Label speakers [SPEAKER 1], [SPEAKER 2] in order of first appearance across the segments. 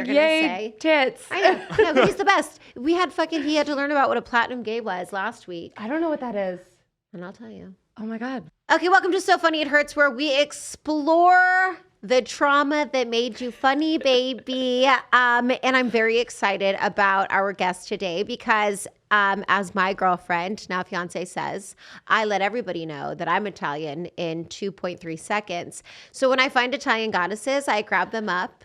[SPEAKER 1] like, yay, tits.
[SPEAKER 2] I know. No, he's the best. He had to learn about what a platinum gay was last week.
[SPEAKER 1] I don't know what that is.
[SPEAKER 2] And I'll tell you.
[SPEAKER 1] Oh my God.
[SPEAKER 2] Okay, welcome to So Funny It Hurts, where we explore the trauma that made you funny, baby. And I'm very excited about our guest today because as my girlfriend, now fiance, says, I let everybody know that I'm Italian in 2.3 seconds. So when I find Italian goddesses, I grab them up,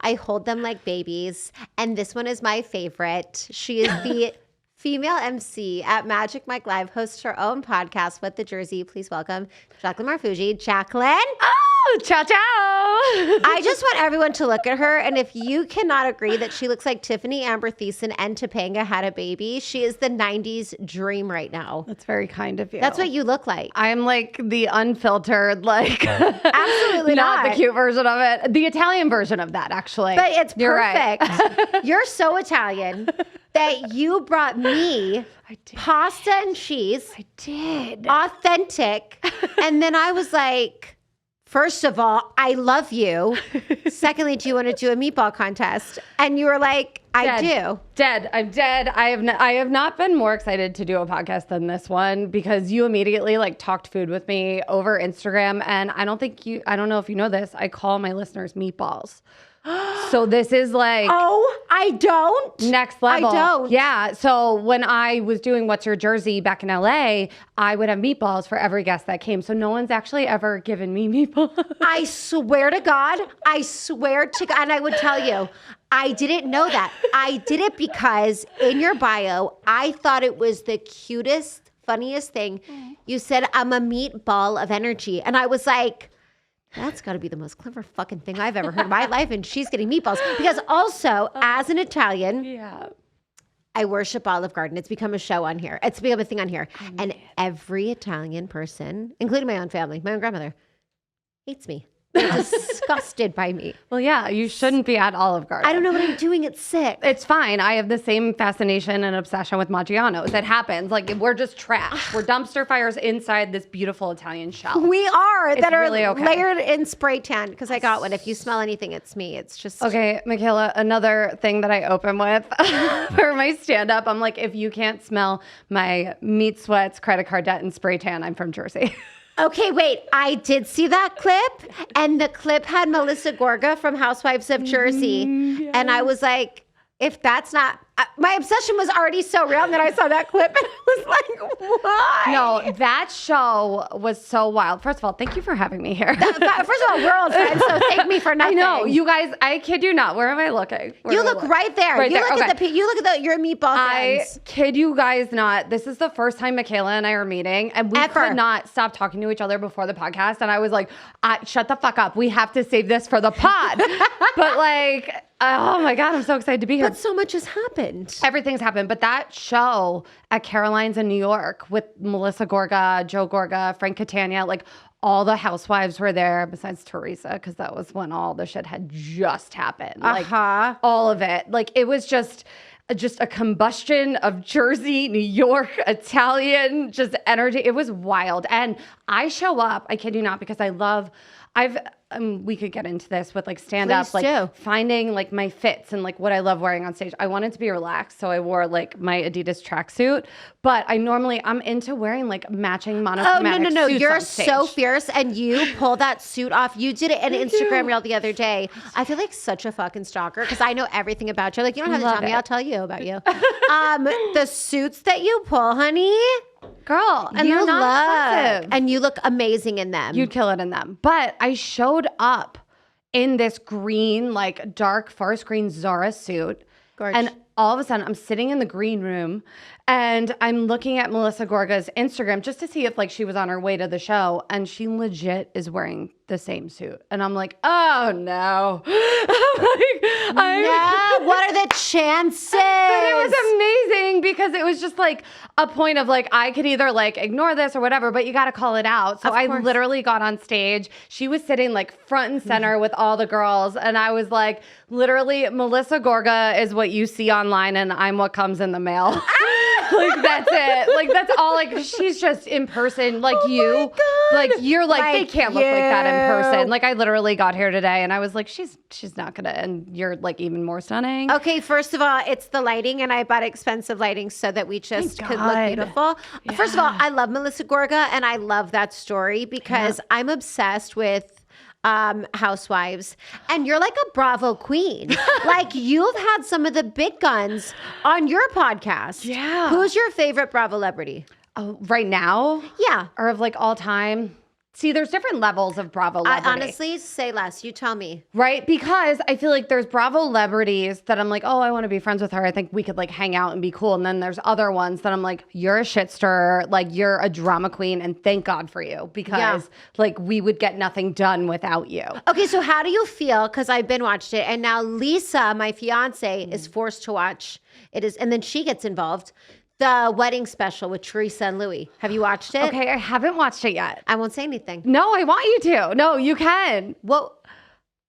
[SPEAKER 2] I hold them like babies, and this one is my favorite. She is the female MC at Magic Mike Live, hosts her own podcast, What the Jersey. Please welcome Jaclyn Marfuggi. Jaclyn.
[SPEAKER 1] Oh, ciao, ciao.
[SPEAKER 2] I just want everyone to look at her, and if you cannot agree that she looks like Tiffany Amber Thiessen and Topanga had a baby, she is the 90s dream right now.
[SPEAKER 1] That's very kind of you.
[SPEAKER 2] That's what you look like.
[SPEAKER 1] I'm like the unfiltered, like
[SPEAKER 2] Absolutely
[SPEAKER 1] not the cute version of it. The Italian version of that, actually.
[SPEAKER 2] But it's
[SPEAKER 1] You're
[SPEAKER 2] perfect.
[SPEAKER 1] Right.
[SPEAKER 2] You're so Italian that you brought me pasta and cheese.
[SPEAKER 1] I did.
[SPEAKER 2] Authentic. And then I was like, first of all, I love you. Secondly, do you want to do a meatball contest? And you were like, I do.
[SPEAKER 1] Dead. I'm dead. I have not been more excited to do a podcast than this one because you immediately like talked food with me over Instagram. And I don't know if you know this, I call my listeners meatballs. So this is like...
[SPEAKER 2] Oh, I don't.
[SPEAKER 1] Next level.
[SPEAKER 2] I don't.
[SPEAKER 1] Yeah. So when I was doing What's Your Jersey back in LA, I would have meatballs for every guest that came. So no one's actually ever given me meatballs.
[SPEAKER 2] I swear to God. And I would tell you, I didn't know that. I did it because in your bio, I thought it was the cutest, funniest thing. You said, I'm a meatball of energy. And I was like... That's got to be the most clever fucking thing I've ever heard in my life. And she's getting meatballs. Because also, as an Italian, I worship Olive Garden. It's become a show on here. It's become a thing on here. And every Italian person, including my own family, my own grandmother, hates me. They're disgusted by me.
[SPEAKER 1] Well, yeah, you shouldn't be at Olive Garden.
[SPEAKER 2] I don't know what I'm doing. It's sick.
[SPEAKER 1] It's fine. I have the same fascination and obsession with Maggiano's. It happens. Like, we're just trash. We're dumpster fires inside this beautiful Italian shell.
[SPEAKER 2] We are.
[SPEAKER 1] It's
[SPEAKER 2] that are
[SPEAKER 1] really okay.
[SPEAKER 2] layered in spray tan. Because I got one. If you smell anything, it's me. It's just...
[SPEAKER 1] Okay, Michaela, another thing that I open with for my stand-up, I'm like, if you can't smell my meat sweats, credit card debt, and spray tan, I'm from Jersey.
[SPEAKER 2] Okay, wait. I did see that clip, and the clip had Melissa Gorgia from Housewives of Jersey.
[SPEAKER 1] Yes.
[SPEAKER 2] And I was like, if that's not... my obsession was already so real, and then I saw that clip, and I was like, why?
[SPEAKER 1] No, that show was so wild. First of all, thank you for having me here.
[SPEAKER 2] First of all, we're old friends, so thank me for nothing.
[SPEAKER 1] I know. You guys, I kid you not. Where am I looking?
[SPEAKER 2] You look right there.
[SPEAKER 1] Right
[SPEAKER 2] you
[SPEAKER 1] there.
[SPEAKER 2] look
[SPEAKER 1] Okay.
[SPEAKER 2] at your meatball friends.
[SPEAKER 1] I kid you guys not. This is the first time Michaela and I are meeting, and we could not stop talking to each other before the podcast. And I was like, shut the fuck up. We have to save this for the pod. But like, oh my God, I'm so excited to be here.
[SPEAKER 2] But so much has happened.
[SPEAKER 1] Everything's happened. But that show at Caroline's in New York with Melissa Gorgia, Joe Gorga, Frank Catania, like all the housewives were there besides Teresa, because that was when all the shit had just happened. Like all of it. Like it was just a combustion of Jersey, New York, Italian, just energy. It was wild. And I show up, I kid you not, because we could get into this with like stand up, like finding like my fits and like what I love wearing on stage. I wanted to be relaxed, so I wore like my Adidas tracksuit. But I'm into wearing like matching monochromatic
[SPEAKER 2] no.
[SPEAKER 1] suits
[SPEAKER 2] You're
[SPEAKER 1] on stage.
[SPEAKER 2] so fierce, and you pull that suit off. You did it in an Instagram reel the other day. I feel like such a fucking stalker because I know everything about you. Like, you don't have to tell me. I'll tell you about you. The suits that you pull, honey.
[SPEAKER 1] Girl, and they're not expensive.
[SPEAKER 2] And you look amazing in them.
[SPEAKER 1] You'd kill it in them. But I showed up in this green, like dark forest green Zara suit. Gorgeous. And all of a sudden I'm sitting in the green room and I'm looking at Melissa Gorga's Instagram just to see if like she was on her way to the show, and she legit is wearing the same suit. And I'm like, oh no.
[SPEAKER 2] What are the chances?
[SPEAKER 1] But it was amazing because it was just like a point of like, I could either like ignore this or whatever, but you got to call it out. So I literally got on stage. She was sitting like front and center with all the girls. And I was like, literally, Melissa Gorgia is what you see online and I'm what comes in the mail. Like, that's it. Like, that's all. Like, she's just in person. Like, you. Like, you're like, they can't look like that in person. Like, I literally got here today and I was like, she's not gonna. And you're like even more stunning.
[SPEAKER 2] Okay, first of all, it's the lighting, and I bought expensive lighting so that we just could look beautiful. Yeah. First of all, I love Melissa Gorgia, and I love that story because I'm obsessed with Housewives, and you're like a Bravo queen. Like, you've had some of the big guns on your podcast.
[SPEAKER 1] Yeah.
[SPEAKER 2] Who's your favorite Bravo celebrity?
[SPEAKER 1] Oh, right now?
[SPEAKER 2] Yeah.
[SPEAKER 1] Or of like all time? See, there's different levels of Bravo celebrity.
[SPEAKER 2] Honestly, say less. You tell me.
[SPEAKER 1] Right? Because I feel like there's Bravo celebrities that I'm like, oh, I want to be friends with her. I think we could like hang out and be cool. And then there's other ones that I'm like, you're a shit stirrer. Like, you're a drama queen. And thank God for you. Because like, we would get nothing done without you.
[SPEAKER 2] Okay, so how do you feel? Because I've been watched it. And now Lisa, my fiance, is forced to watch it. And then she gets involved. The wedding special with Teresa and Louis. Have you watched it?
[SPEAKER 1] Okay, I haven't watched it yet.
[SPEAKER 2] I won't say anything.
[SPEAKER 1] No, I want you to. No, you can.
[SPEAKER 2] Well,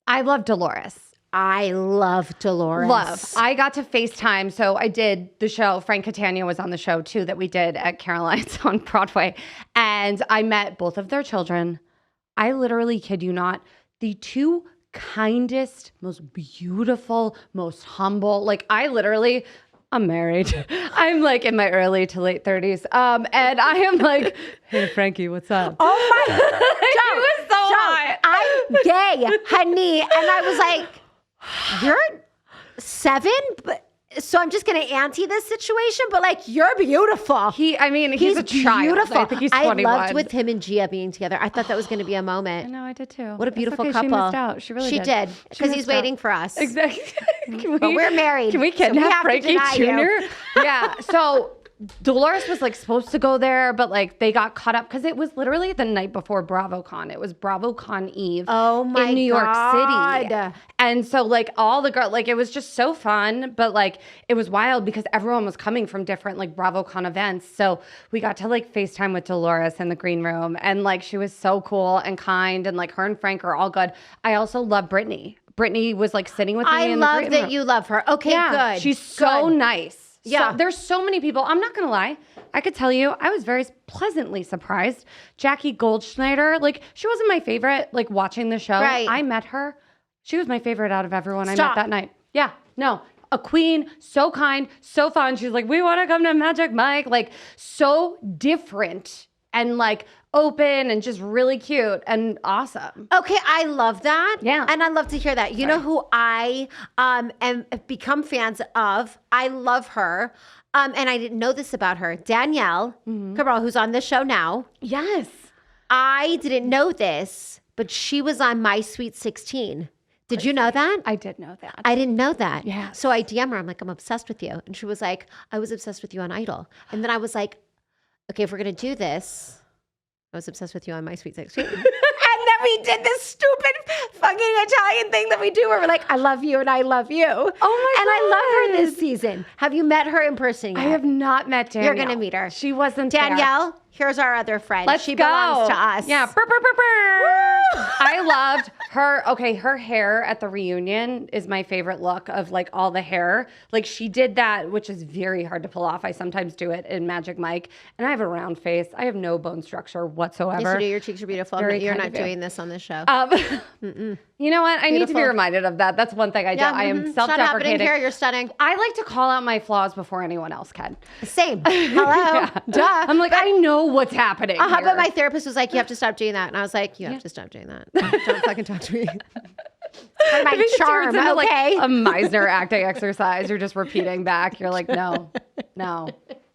[SPEAKER 1] I love Dolores.
[SPEAKER 2] I love Dolores.
[SPEAKER 1] I got to FaceTime. So I did the show. Frank Catania was on the show too that we did at Caroline's on Broadway. And I met both of their children. I literally kid you not, the two kindest, most beautiful, most humble. Like, I'm married. I'm like in my early to late 30s. And I am like, hey, Frankie, what's up?
[SPEAKER 2] Oh my God.
[SPEAKER 1] He was so hot.
[SPEAKER 2] I'm gay, honey. And I was like, you're 7? So I'm just going to ante this situation, but like, you're beautiful.
[SPEAKER 1] He's a child.
[SPEAKER 2] Beautiful.
[SPEAKER 1] I think he's 21.
[SPEAKER 2] I loved with him and Gia being together. I thought that was going to be a moment.
[SPEAKER 1] I know, I did too.
[SPEAKER 2] What a beautiful
[SPEAKER 1] okay.
[SPEAKER 2] couple.
[SPEAKER 1] She missed out. She really
[SPEAKER 2] did. Because he's waiting for us.
[SPEAKER 1] Exactly.
[SPEAKER 2] But we're married.
[SPEAKER 1] Can we kidnap Frankie Jr.? Yeah. So Dolores was like supposed to go there, but like they got caught up because it was literally the night before BravoCon. It was BravoCon Eve.
[SPEAKER 2] Oh my God.
[SPEAKER 1] In New York City. And so like all the girls, like it was just so fun, but like it was wild because everyone was coming from different like BravoCon events. So we got to like FaceTime with Dolores in the green room, and like she was so cool and kind, and like her and Frank are all good. I also love Brittany. Brittany was like sitting with me in the green room.
[SPEAKER 2] I love that you love her. Okay, good.
[SPEAKER 1] She's so nice.
[SPEAKER 2] Yeah.
[SPEAKER 1] So there's so many people. I'm not going to lie. I could tell you, I was very pleasantly surprised. Jackie Goldsneider, like, she wasn't my favorite, like, watching the show.
[SPEAKER 2] Right.
[SPEAKER 1] I met her. She was my favorite out of everyone I met that night. Yeah. No. A queen, so kind, so fun. She's like, we want to come to Magic Mike. Like, so different and, like, open and just really cute and awesome.
[SPEAKER 2] Okay, I love that.
[SPEAKER 1] Yeah.
[SPEAKER 2] And I love to hear that. You know who I am become fans of? I love her. And I didn't know this about her. Danielle Cabral, who's on this show now.
[SPEAKER 1] Yes.
[SPEAKER 2] I didn't know this, but she was on My Sweet 16. Did you know that?
[SPEAKER 1] I did know that.
[SPEAKER 2] I didn't know that.
[SPEAKER 1] Yeah.
[SPEAKER 2] So I DM her. I'm like, I'm obsessed with you. And she was like, I was obsessed with you on Idol. And then I was like, okay, if we're going to do this, I was obsessed with you on My Sweet 16. And then we did this stupid fucking Italian thing that we do where we're like, I love you and I love you. Oh my God. And I love her this season. Have you met her in person yet?
[SPEAKER 1] I have not met Danielle.
[SPEAKER 2] You're going to meet her.
[SPEAKER 1] She wasn't
[SPEAKER 2] Danielle,
[SPEAKER 1] there.
[SPEAKER 2] Here's our other friend.
[SPEAKER 1] Let's
[SPEAKER 2] she
[SPEAKER 1] go.
[SPEAKER 2] belongs to us.
[SPEAKER 1] Yeah. Burr, burr, burr, burr. I loved her. Okay, her hair at the reunion is my favorite look of like all the hair. Like she did that, which is very hard to pull off. I sometimes do it in Magic Mike, and I have a round face. I have no bone structure whatsoever.
[SPEAKER 2] Yes, you do. Your cheeks are beautiful. You're not doing this on this show.
[SPEAKER 1] You know what? I need to be reminded of that. That's one thing I do. I am self-deprecating.
[SPEAKER 2] Stop happening here. You're stunning.
[SPEAKER 1] I like to call out my flaws before anyone else can.
[SPEAKER 2] Same. Hello. Duh.
[SPEAKER 1] I'm like, I know what's happening here.
[SPEAKER 2] But my therapist was like, you have to stop doing that. And I was like, you have to stop doing that. Don't fucking talk to me. Part of my charm,
[SPEAKER 1] into,
[SPEAKER 2] okay?
[SPEAKER 1] Like, a Meisner acting exercise. You're just repeating back. You're like, no.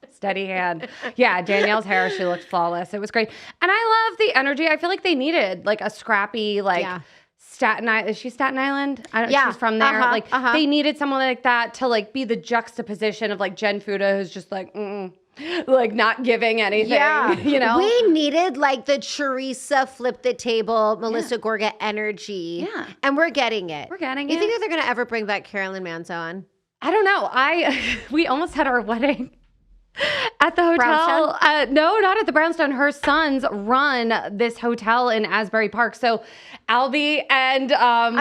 [SPEAKER 1] Steady hand. Yeah, Danielle's hair, she looked flawless. It was great. And I love the energy. I feel like they needed like a scrappy, like Staten Island. Is she Staten Island? I don't know. She's from there. They needed someone like that to like be the juxtaposition of like Jen Fuda, who's just like, like not giving anything. Yeah. You know?
[SPEAKER 2] We needed like the Teresa flip the table, Melissa Gorgia energy.
[SPEAKER 1] Yeah.
[SPEAKER 2] And we're getting it.
[SPEAKER 1] You think
[SPEAKER 2] that they're going to ever bring back Jaclyn Manzo on?
[SPEAKER 1] I don't know. We almost had our wedding at the hotel. No, not at the Brownstone. Her sons run this hotel in Asbury Park. So Alvi and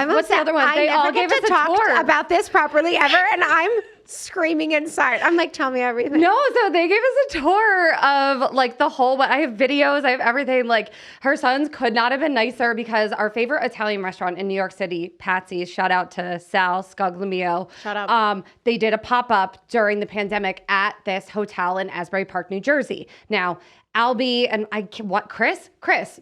[SPEAKER 1] what's the other one? They all gave us a tour
[SPEAKER 2] about this properly ever, and I'm screaming inside. I'm like, tell me everything.
[SPEAKER 1] No, so they gave us a tour of like the whole, I have videos, I have everything. Like her sons could not have been nicer because our favorite Italian restaurant in New York City, Patsy's, shout out to Sal Scoglio.
[SPEAKER 2] Shout out.
[SPEAKER 1] They did a pop-up during the pandemic at this hotel in Asbury Park, New Jersey. Now, Alvi and Chris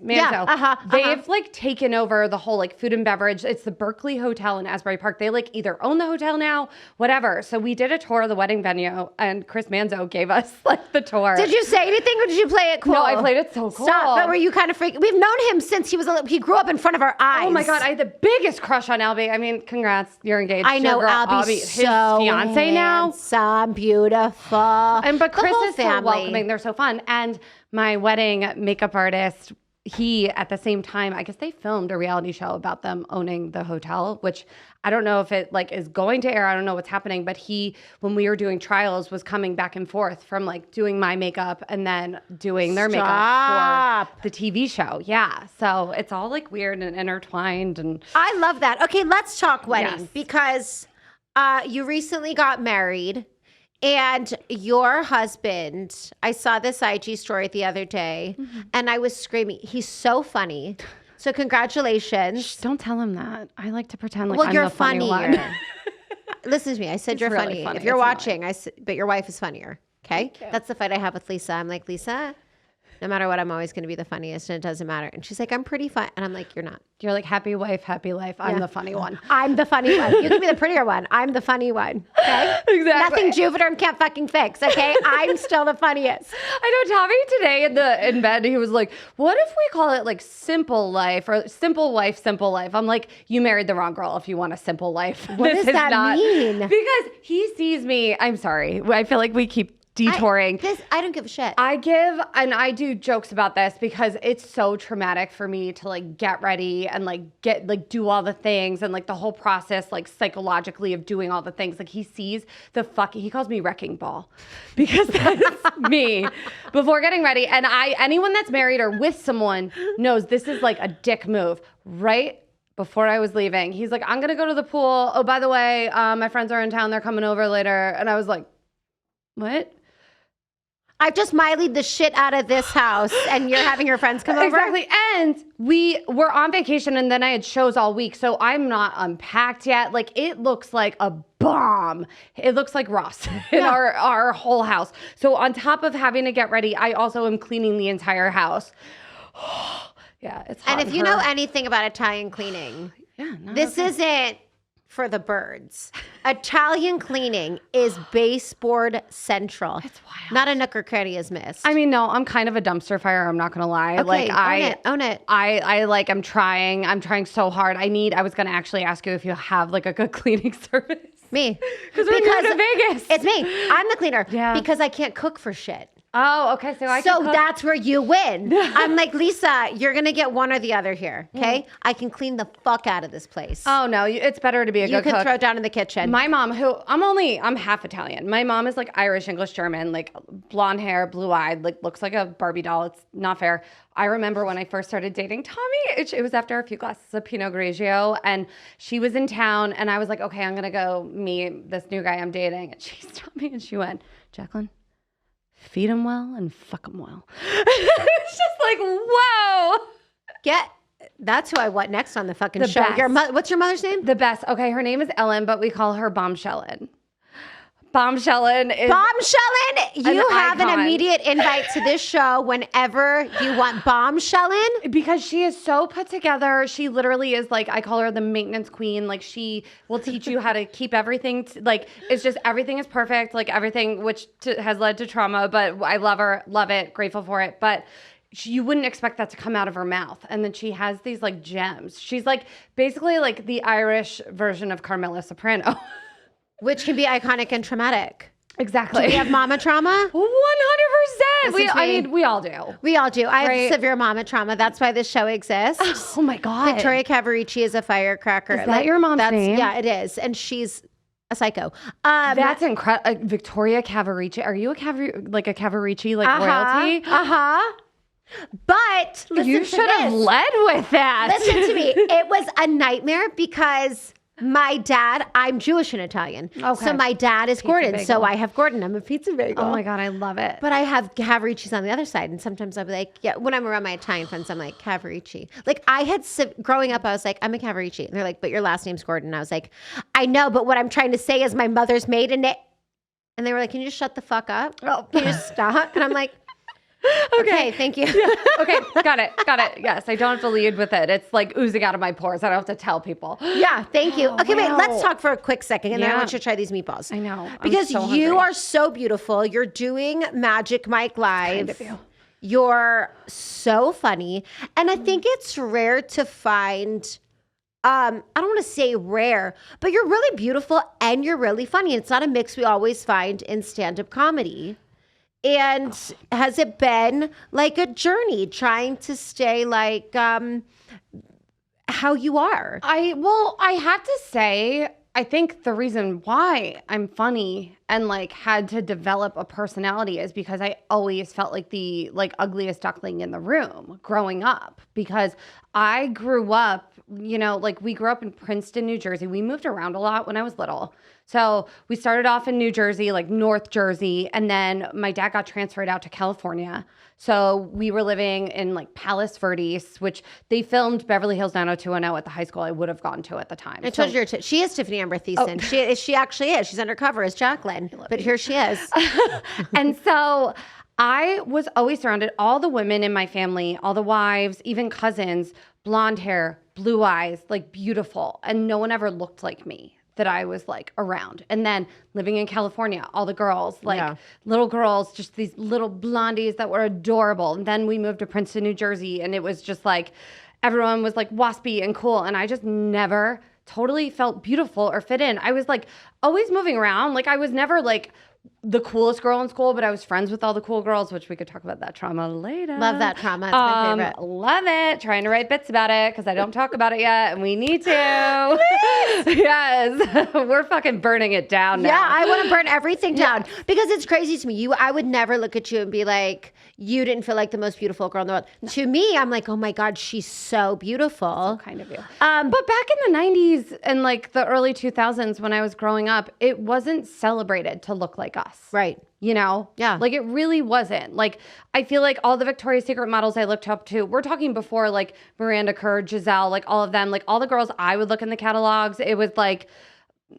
[SPEAKER 1] Manzo, they've like taken over the whole like food and beverage. It's the Berkeley Hotel in Asbury Park. They like either own the hotel now, whatever. So we did a tour of the wedding venue and Chris Manzo gave us like the tour.
[SPEAKER 2] Did you say anything or did you play it cool?
[SPEAKER 1] No, I played it so cool.
[SPEAKER 2] Stop. But were you kind of freaking? We've known him since he grew up in front of our eyes.
[SPEAKER 1] Oh my God, I had the biggest crush on Alvi. I mean, congrats, you're engaged.
[SPEAKER 2] I know Alvi's
[SPEAKER 1] his fiance now.
[SPEAKER 2] Handsome, beautiful.
[SPEAKER 1] But Chris is so
[SPEAKER 2] family.
[SPEAKER 1] welcoming. They're so fun. And my wedding makeup artist, he, at the same time, I guess they filmed a reality show about them owning the hotel, which I don't know if it like is going to air. I don't know what's happening, but he, when we were doing trials, was coming back and forth from like doing my makeup and then doing their makeup for the TV show. Yeah. So it's all like weird and intertwined. And
[SPEAKER 2] I love that. Okay, let's talk wedding
[SPEAKER 1] Yes.
[SPEAKER 2] because you recently got married. And your husband, I saw this IG story the other day, and I was screaming. He's so funny. So congratulations.
[SPEAKER 1] don't tell him that. I like to pretend like
[SPEAKER 2] Well,
[SPEAKER 1] I'm
[SPEAKER 2] you're
[SPEAKER 1] the funny
[SPEAKER 2] funnier.
[SPEAKER 1] one.
[SPEAKER 2] Listen to me. I said
[SPEAKER 1] He's
[SPEAKER 2] you're
[SPEAKER 1] really
[SPEAKER 2] funny.
[SPEAKER 1] funny.
[SPEAKER 2] If you're
[SPEAKER 1] It's
[SPEAKER 2] watching, but your wife is funnier. Okay? That's the fight I have with Lisa. I'm like, Lisa, no matter what, I'm always going to be the funniest, and it doesn't matter. And she's like, I'm pretty fun. And I'm like, you're not.
[SPEAKER 1] You're like, happy wife, happy life. I'm the funny one.
[SPEAKER 2] I'm the funny one. You can be the prettier one. I'm the funny one. Okay?
[SPEAKER 1] Exactly.
[SPEAKER 2] Nothing Juvederm can't fucking fix. Okay? I'm still the funniest.
[SPEAKER 1] I know Tommy today in bed, he was like, what if we call it like simple life or simple wife, simple life? I'm like, you married the wrong girl if you want a simple life.
[SPEAKER 2] What does that mean?
[SPEAKER 1] Because he sees me, I'm sorry. I feel like we keep detouring.
[SPEAKER 2] I don't give a shit.
[SPEAKER 1] I do jokes about this because it's so traumatic for me to like get ready and like do all the things and like the whole process like psychologically of doing all the things. Like he sees he calls me wrecking ball because that's me before getting ready. And anyone that's married or with someone knows this is like a dick move, right? Before I was leaving, he's like, I'm gonna go to the pool. Oh, by the way, my friends are in town. They're coming over later. And I was like, what?
[SPEAKER 2] I've just Miley'd the shit out of this house and you're having your friends come over?
[SPEAKER 1] Exactly. And we were on vacation and then I had shows all week. So I'm not unpacked yet. Like it looks like a bomb. It looks like Ross in our whole house. So on top of having to get ready, I also am cleaning the entire house. Yeah, it's hot.
[SPEAKER 2] And if you know anything about Italian cleaning, this isn't for the birds. Italian cleaning is baseboard central. It's wild. Not a nook or cranny is missed.
[SPEAKER 1] I mean, no, I'm kind of a dumpster fire. I'm not going to lie.
[SPEAKER 2] Okay,
[SPEAKER 1] like
[SPEAKER 2] own it.
[SPEAKER 1] I'm trying so hard. I was going to actually ask you if you have like a good cleaning service.
[SPEAKER 2] Me.
[SPEAKER 1] Because we're going to Vegas.
[SPEAKER 2] It's me. I'm the cleaner.
[SPEAKER 1] Yeah.
[SPEAKER 2] Because I can't cook for shit.
[SPEAKER 1] Oh, okay.
[SPEAKER 2] So that's where you win. I'm like, Lisa, you're going to get one or the other here. Okay. I can clean the fuck out of this place.
[SPEAKER 1] Oh, no. It's better to be a good cook.
[SPEAKER 2] You can throw it down in the kitchen.
[SPEAKER 1] My mom, I'm half Italian. My mom is like Irish, English, German, like blonde hair, blue eyed, like looks like a Barbie doll. It's not fair. I remember when I first started dating Tommy, it was after a few glasses of Pinot Grigio and she was in town and I was like, okay, I'm going to go meet this new guy I'm dating. And she stopped me and she went, Jaclyn, feed him well and fuck him well. It's just like, whoa.
[SPEAKER 2] That's who I want next on the fucking show.
[SPEAKER 1] Best.
[SPEAKER 2] What's your mother's name?
[SPEAKER 1] The best. Okay, her name is Ellen, but we call her Bombshellin. Bombshellin is
[SPEAKER 2] You have
[SPEAKER 1] icon.
[SPEAKER 2] an immediate invite to this show whenever you want Bombshellin.
[SPEAKER 1] Because she is so put together. She literally is like, I call her the maintenance queen. Like she will teach you how to keep everything. It's just everything is perfect. Like everything, which has led to trauma. But I love her, love it, grateful for it. But you wouldn't expect that to come out of her mouth. And then she has these like gems. She's like basically like the Irish version of Carmela Soprano.
[SPEAKER 2] Which can be iconic and traumatic.
[SPEAKER 1] Exactly.
[SPEAKER 2] Do we have mama trauma?
[SPEAKER 1] 100%. We all do.
[SPEAKER 2] We all do. I have severe mama trauma. That's why this show exists.
[SPEAKER 1] Oh my God.
[SPEAKER 2] Victoria Cavaricci is a firecracker.
[SPEAKER 1] Is that your mom's name?
[SPEAKER 2] Yeah, it is. And she's a psycho.
[SPEAKER 1] That's incredible. Victoria Cavaricci. Are you a Cavaricci royalty?
[SPEAKER 2] But listen
[SPEAKER 1] you should have led with that.
[SPEAKER 2] Listen to me. It was a nightmare because My dad, I'm Jewish and Italian.
[SPEAKER 1] Okay.
[SPEAKER 2] So my dad is Gordon.
[SPEAKER 1] bagel.
[SPEAKER 2] So I have Gordon. I'm a pizza bagel.
[SPEAKER 1] Oh my God, I love it.
[SPEAKER 2] But I have Cavaricci's on the other side. And sometimes I'll be like, yeah, when I'm around my Italian friends, I'm like, Cavaricci. Like I had, growing up, I was like, I'm a Cavaricci. And they're like, but your last name's Gordon. And I was like, I know, but what I'm trying to say is my mother's maiden name. And they were like, can you just shut the fuck up?
[SPEAKER 1] Oh.
[SPEAKER 2] Can you just stop? And I'm like, okay, thank you.
[SPEAKER 1] Okay, got it. Yes, I don't have to lead with it. It's like oozing out of my pores. I don't have to tell people.
[SPEAKER 2] Yeah, thank you. Okay, wait,
[SPEAKER 1] wow.
[SPEAKER 2] let's talk for a quick second, and then I
[SPEAKER 1] Yeah.
[SPEAKER 2] want you to try these meatballs.
[SPEAKER 1] I know. I'm
[SPEAKER 2] Because
[SPEAKER 1] so
[SPEAKER 2] you
[SPEAKER 1] hungry.
[SPEAKER 2] are so beautiful. You're doing Magic Mike Live.
[SPEAKER 1] Kind of you.
[SPEAKER 2] You're so funny. And I think it's rare to find, I don't want to say rare, but you're really beautiful and you're really funny. It's not a mix we always find in stand-up comedy. And has it been like a journey trying to stay like how you are?
[SPEAKER 1] I have to say, I think the reason why I'm funny and like had to develop a personality is because I always felt like the like ugliest duckling in the room growing up, because I grew up, you know, like we grew up in Princeton, New Jersey. We moved around a lot when I was little. So we started off in New Jersey, like North Jersey, and then my dad got transferred out to California. So we were living in like Palos Verdes, which they filmed Beverly Hills 90210 at the high school I would have gone to at the time.
[SPEAKER 2] I told you, she is Tiffany Amber Thiessen. She actually is. She's undercover as Jaclyn, but here she is.
[SPEAKER 1] And so I was always surrounded, all the women in my family, all the wives, even cousins, blonde hair, blue eyes, like beautiful. And no one ever looked like me that I was like around. And then living in California, all the girls, like little girls, just these little blondies that were adorable. And then we moved to Princeton, New Jersey, and it was just like, everyone was like waspy and cool. And I just never totally felt beautiful or fit in. I was like always moving around. Like I was never like the coolest girl in school, but I was friends with all the cool girls, which we could talk about that trauma later.
[SPEAKER 2] Love that trauma. It's my favorite.
[SPEAKER 1] Love it. Trying to write bits about it because I don't talk about it yet, and we need to. Yes. We're fucking burning it down now.
[SPEAKER 2] Yeah, I want to burn everything down because it's crazy to me. I would never look at you and be like, you didn't feel like the most beautiful girl in the world. No. To me, I'm like, oh my God, she's so beautiful.
[SPEAKER 1] So kind of you. But back in the 90s and like the early 2000s when I was growing up, it wasn't celebrated to look like us.
[SPEAKER 2] Right.
[SPEAKER 1] You know?
[SPEAKER 2] Yeah.
[SPEAKER 1] Like it really wasn't. Like I feel like all the Victoria's Secret models I looked up to, we're talking before like Miranda Kerr, Giselle, like all of them, like all the girls I would look in the catalogs, it was like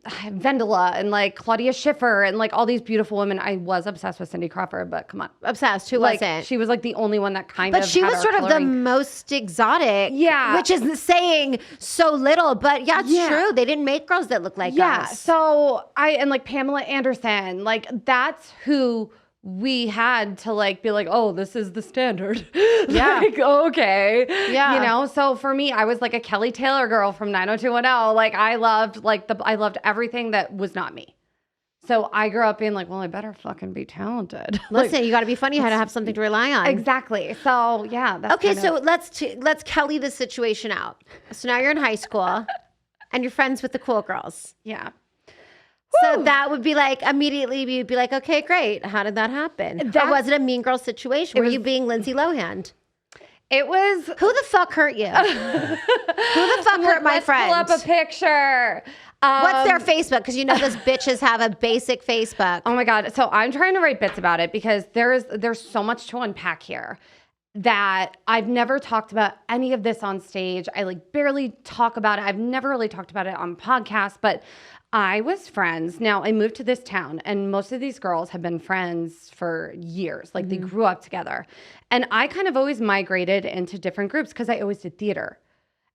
[SPEAKER 1] Vendela and like Claudia Schiffer and like all these beautiful women. I was obsessed with Cindy Crawford, but come on.
[SPEAKER 2] Obsessed. Who
[SPEAKER 1] Like
[SPEAKER 2] wasn't?
[SPEAKER 1] she was like the only one that kind
[SPEAKER 2] But
[SPEAKER 1] of
[SPEAKER 2] she
[SPEAKER 1] had
[SPEAKER 2] was
[SPEAKER 1] our
[SPEAKER 2] sort of the
[SPEAKER 1] coloring.
[SPEAKER 2] most exotic.
[SPEAKER 1] Yeah.
[SPEAKER 2] Which is saying so little, but yeah, it's true. They didn't make girls that look like us.
[SPEAKER 1] So and like Pamela Anderson, like that's who we had to like be like, oh, this is the standard.
[SPEAKER 2] Yeah.
[SPEAKER 1] Like, okay.
[SPEAKER 2] Yeah.
[SPEAKER 1] You know, so for me, I was like a Kelly Taylor girl from 90210. Like I loved everything that was not me. So I grew up being like, well, I better fucking be talented.
[SPEAKER 2] Listen, you got to be funny. You had to have something to rely on.
[SPEAKER 1] Exactly. So yeah. That's
[SPEAKER 2] Okay,
[SPEAKER 1] kind
[SPEAKER 2] so
[SPEAKER 1] of,
[SPEAKER 2] let's Kelly this situation out. So now you're in high school and you're friends with the cool girls.
[SPEAKER 1] yeah.
[SPEAKER 2] So that would be like, immediately you'd be like, okay, great. How did that happen? Or was it a mean girl situation? Were you being Lindsay Lohan?
[SPEAKER 1] It was.
[SPEAKER 2] Who the fuck hurt you? Who the fuck hurt my friend?
[SPEAKER 1] Pull up a picture.
[SPEAKER 2] What's their Facebook? Because you know those bitches have a basic Facebook.
[SPEAKER 1] Oh my God. So I'm trying to write bits about it because there's so much to unpack here that I've never talked about any of this on stage. I like barely talk about it. I've never really talked about it on podcasts, but I was friends. Now I moved to this town and most of these girls have been friends for years. Like they grew up together. And I kind of always migrated into different groups because I always did theater.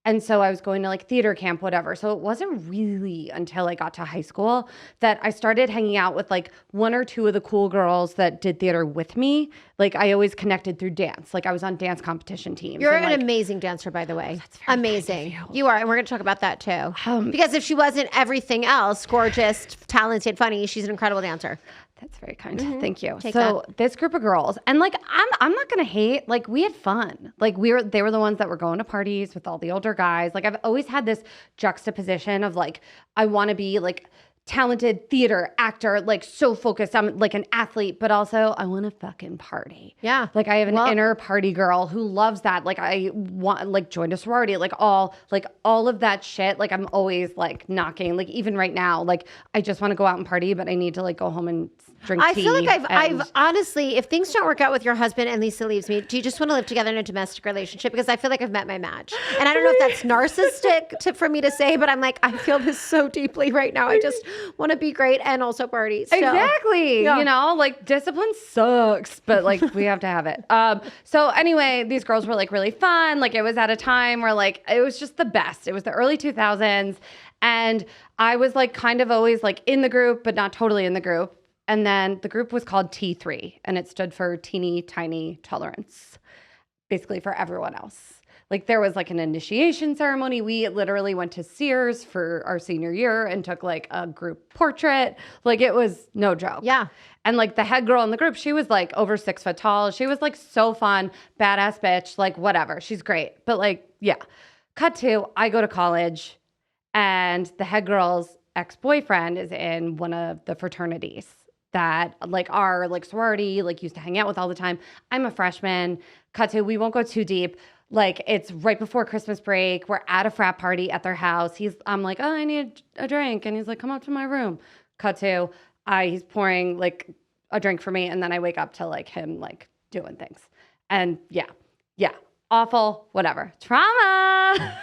[SPEAKER 1] And so I was going to like theater camp, whatever. So it wasn't really until I got to high school that I started hanging out with like one or two of the cool girls that did theater with me. Like I always connected through dance. Like I was on dance competition teams.
[SPEAKER 2] You're
[SPEAKER 1] and,
[SPEAKER 2] an
[SPEAKER 1] like,
[SPEAKER 2] amazing dancer, by the way.
[SPEAKER 1] That's very
[SPEAKER 2] amazing.
[SPEAKER 1] kind of you.
[SPEAKER 2] You are, and we're going to talk about that too. Because if she wasn't everything else, gorgeous, talented, funny, she's an incredible dancer.
[SPEAKER 1] That's very kind. Thank you.
[SPEAKER 2] Take
[SPEAKER 1] So this group of girls, and like I'm not gonna hate. Like we had fun. Like they were the ones that were going to parties with all the older guys. Like I've always had this juxtaposition of like I want to be like talented theater actor, like so focused. I'm like an athlete, but also I want to fucking party.
[SPEAKER 2] Yeah.
[SPEAKER 1] Like I have an inner party girl who loves that. Like I want like joined a sorority, like all of that shit. Like I'm always like knocking, like even right now, like I just want to go out and party, but I need to like go home and drink tea.
[SPEAKER 2] I feel like I've honestly, if things don't work out with your husband and Lisa leaves me, do you just want to live together in a domestic relationship? Because I feel like I've met my match. And I don't know if that's narcissistic for me to say, but I'm like, I feel this so deeply right now. I just want to be great and also party. So,
[SPEAKER 1] exactly.
[SPEAKER 2] yeah.
[SPEAKER 1] You know, like discipline sucks, but like we have to have it. So anyway, these girls were like really fun. Like it was at a time where like, it was just the best. It was the early 2000s. And I was like kind of always like in the group, but not totally in the group. And then the group was called T3 and it stood for teeny tiny tolerance, basically for everyone else. Like there was like an initiation ceremony. We literally went to Sears for our senior year and took like a group portrait. Like it was no joke.
[SPEAKER 2] Yeah.
[SPEAKER 1] And like the head girl in the group, she was like over 6 foot tall. She was like so fun, badass bitch, like whatever. She's great. But like, yeah. Cut to, I go to college and the head girl's ex-boyfriend is in one of the fraternities that like our like sorority like used to hang out with all the time. I'm a freshman. Cut to, we won't go too deep. Like it's right before Christmas break. We're at a frat party at their house. I'm like, oh, I need a drink. And he's like, come up to my room. Cut to, he's pouring like a drink for me. And then I wake up to like him like doing things. And yeah, awful, whatever. Trauma.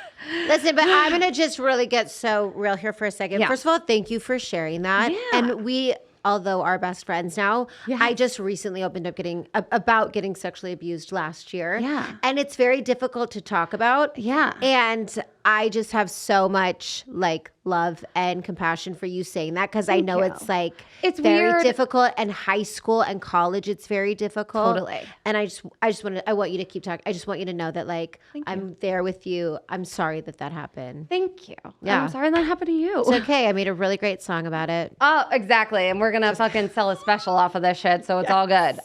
[SPEAKER 2] Listen, but I'm going to just really get so real here for a second.
[SPEAKER 1] Yeah.
[SPEAKER 2] First of all, thank you for sharing that.
[SPEAKER 1] Yeah.
[SPEAKER 2] And we, although are best friends now, I just recently opened up getting sexually abused last year.
[SPEAKER 1] Yeah.
[SPEAKER 2] And it's very difficult to talk about.
[SPEAKER 1] Yeah.
[SPEAKER 2] And I just have so much like love and compassion for you saying that because I know it's like
[SPEAKER 1] it's
[SPEAKER 2] very
[SPEAKER 1] weird.
[SPEAKER 2] difficult, and high school and college it's very difficult.
[SPEAKER 1] Totally.
[SPEAKER 2] And I want you to keep talking. I just want you to know that like I'm there with you. I'm sorry that happened.
[SPEAKER 1] Thank you.
[SPEAKER 2] Yeah.
[SPEAKER 1] I'm sorry that happened to you.
[SPEAKER 2] It's okay. I made a really great song about it.
[SPEAKER 1] Oh, exactly. And we're going to fucking sell a special off of this shit. So it's all good.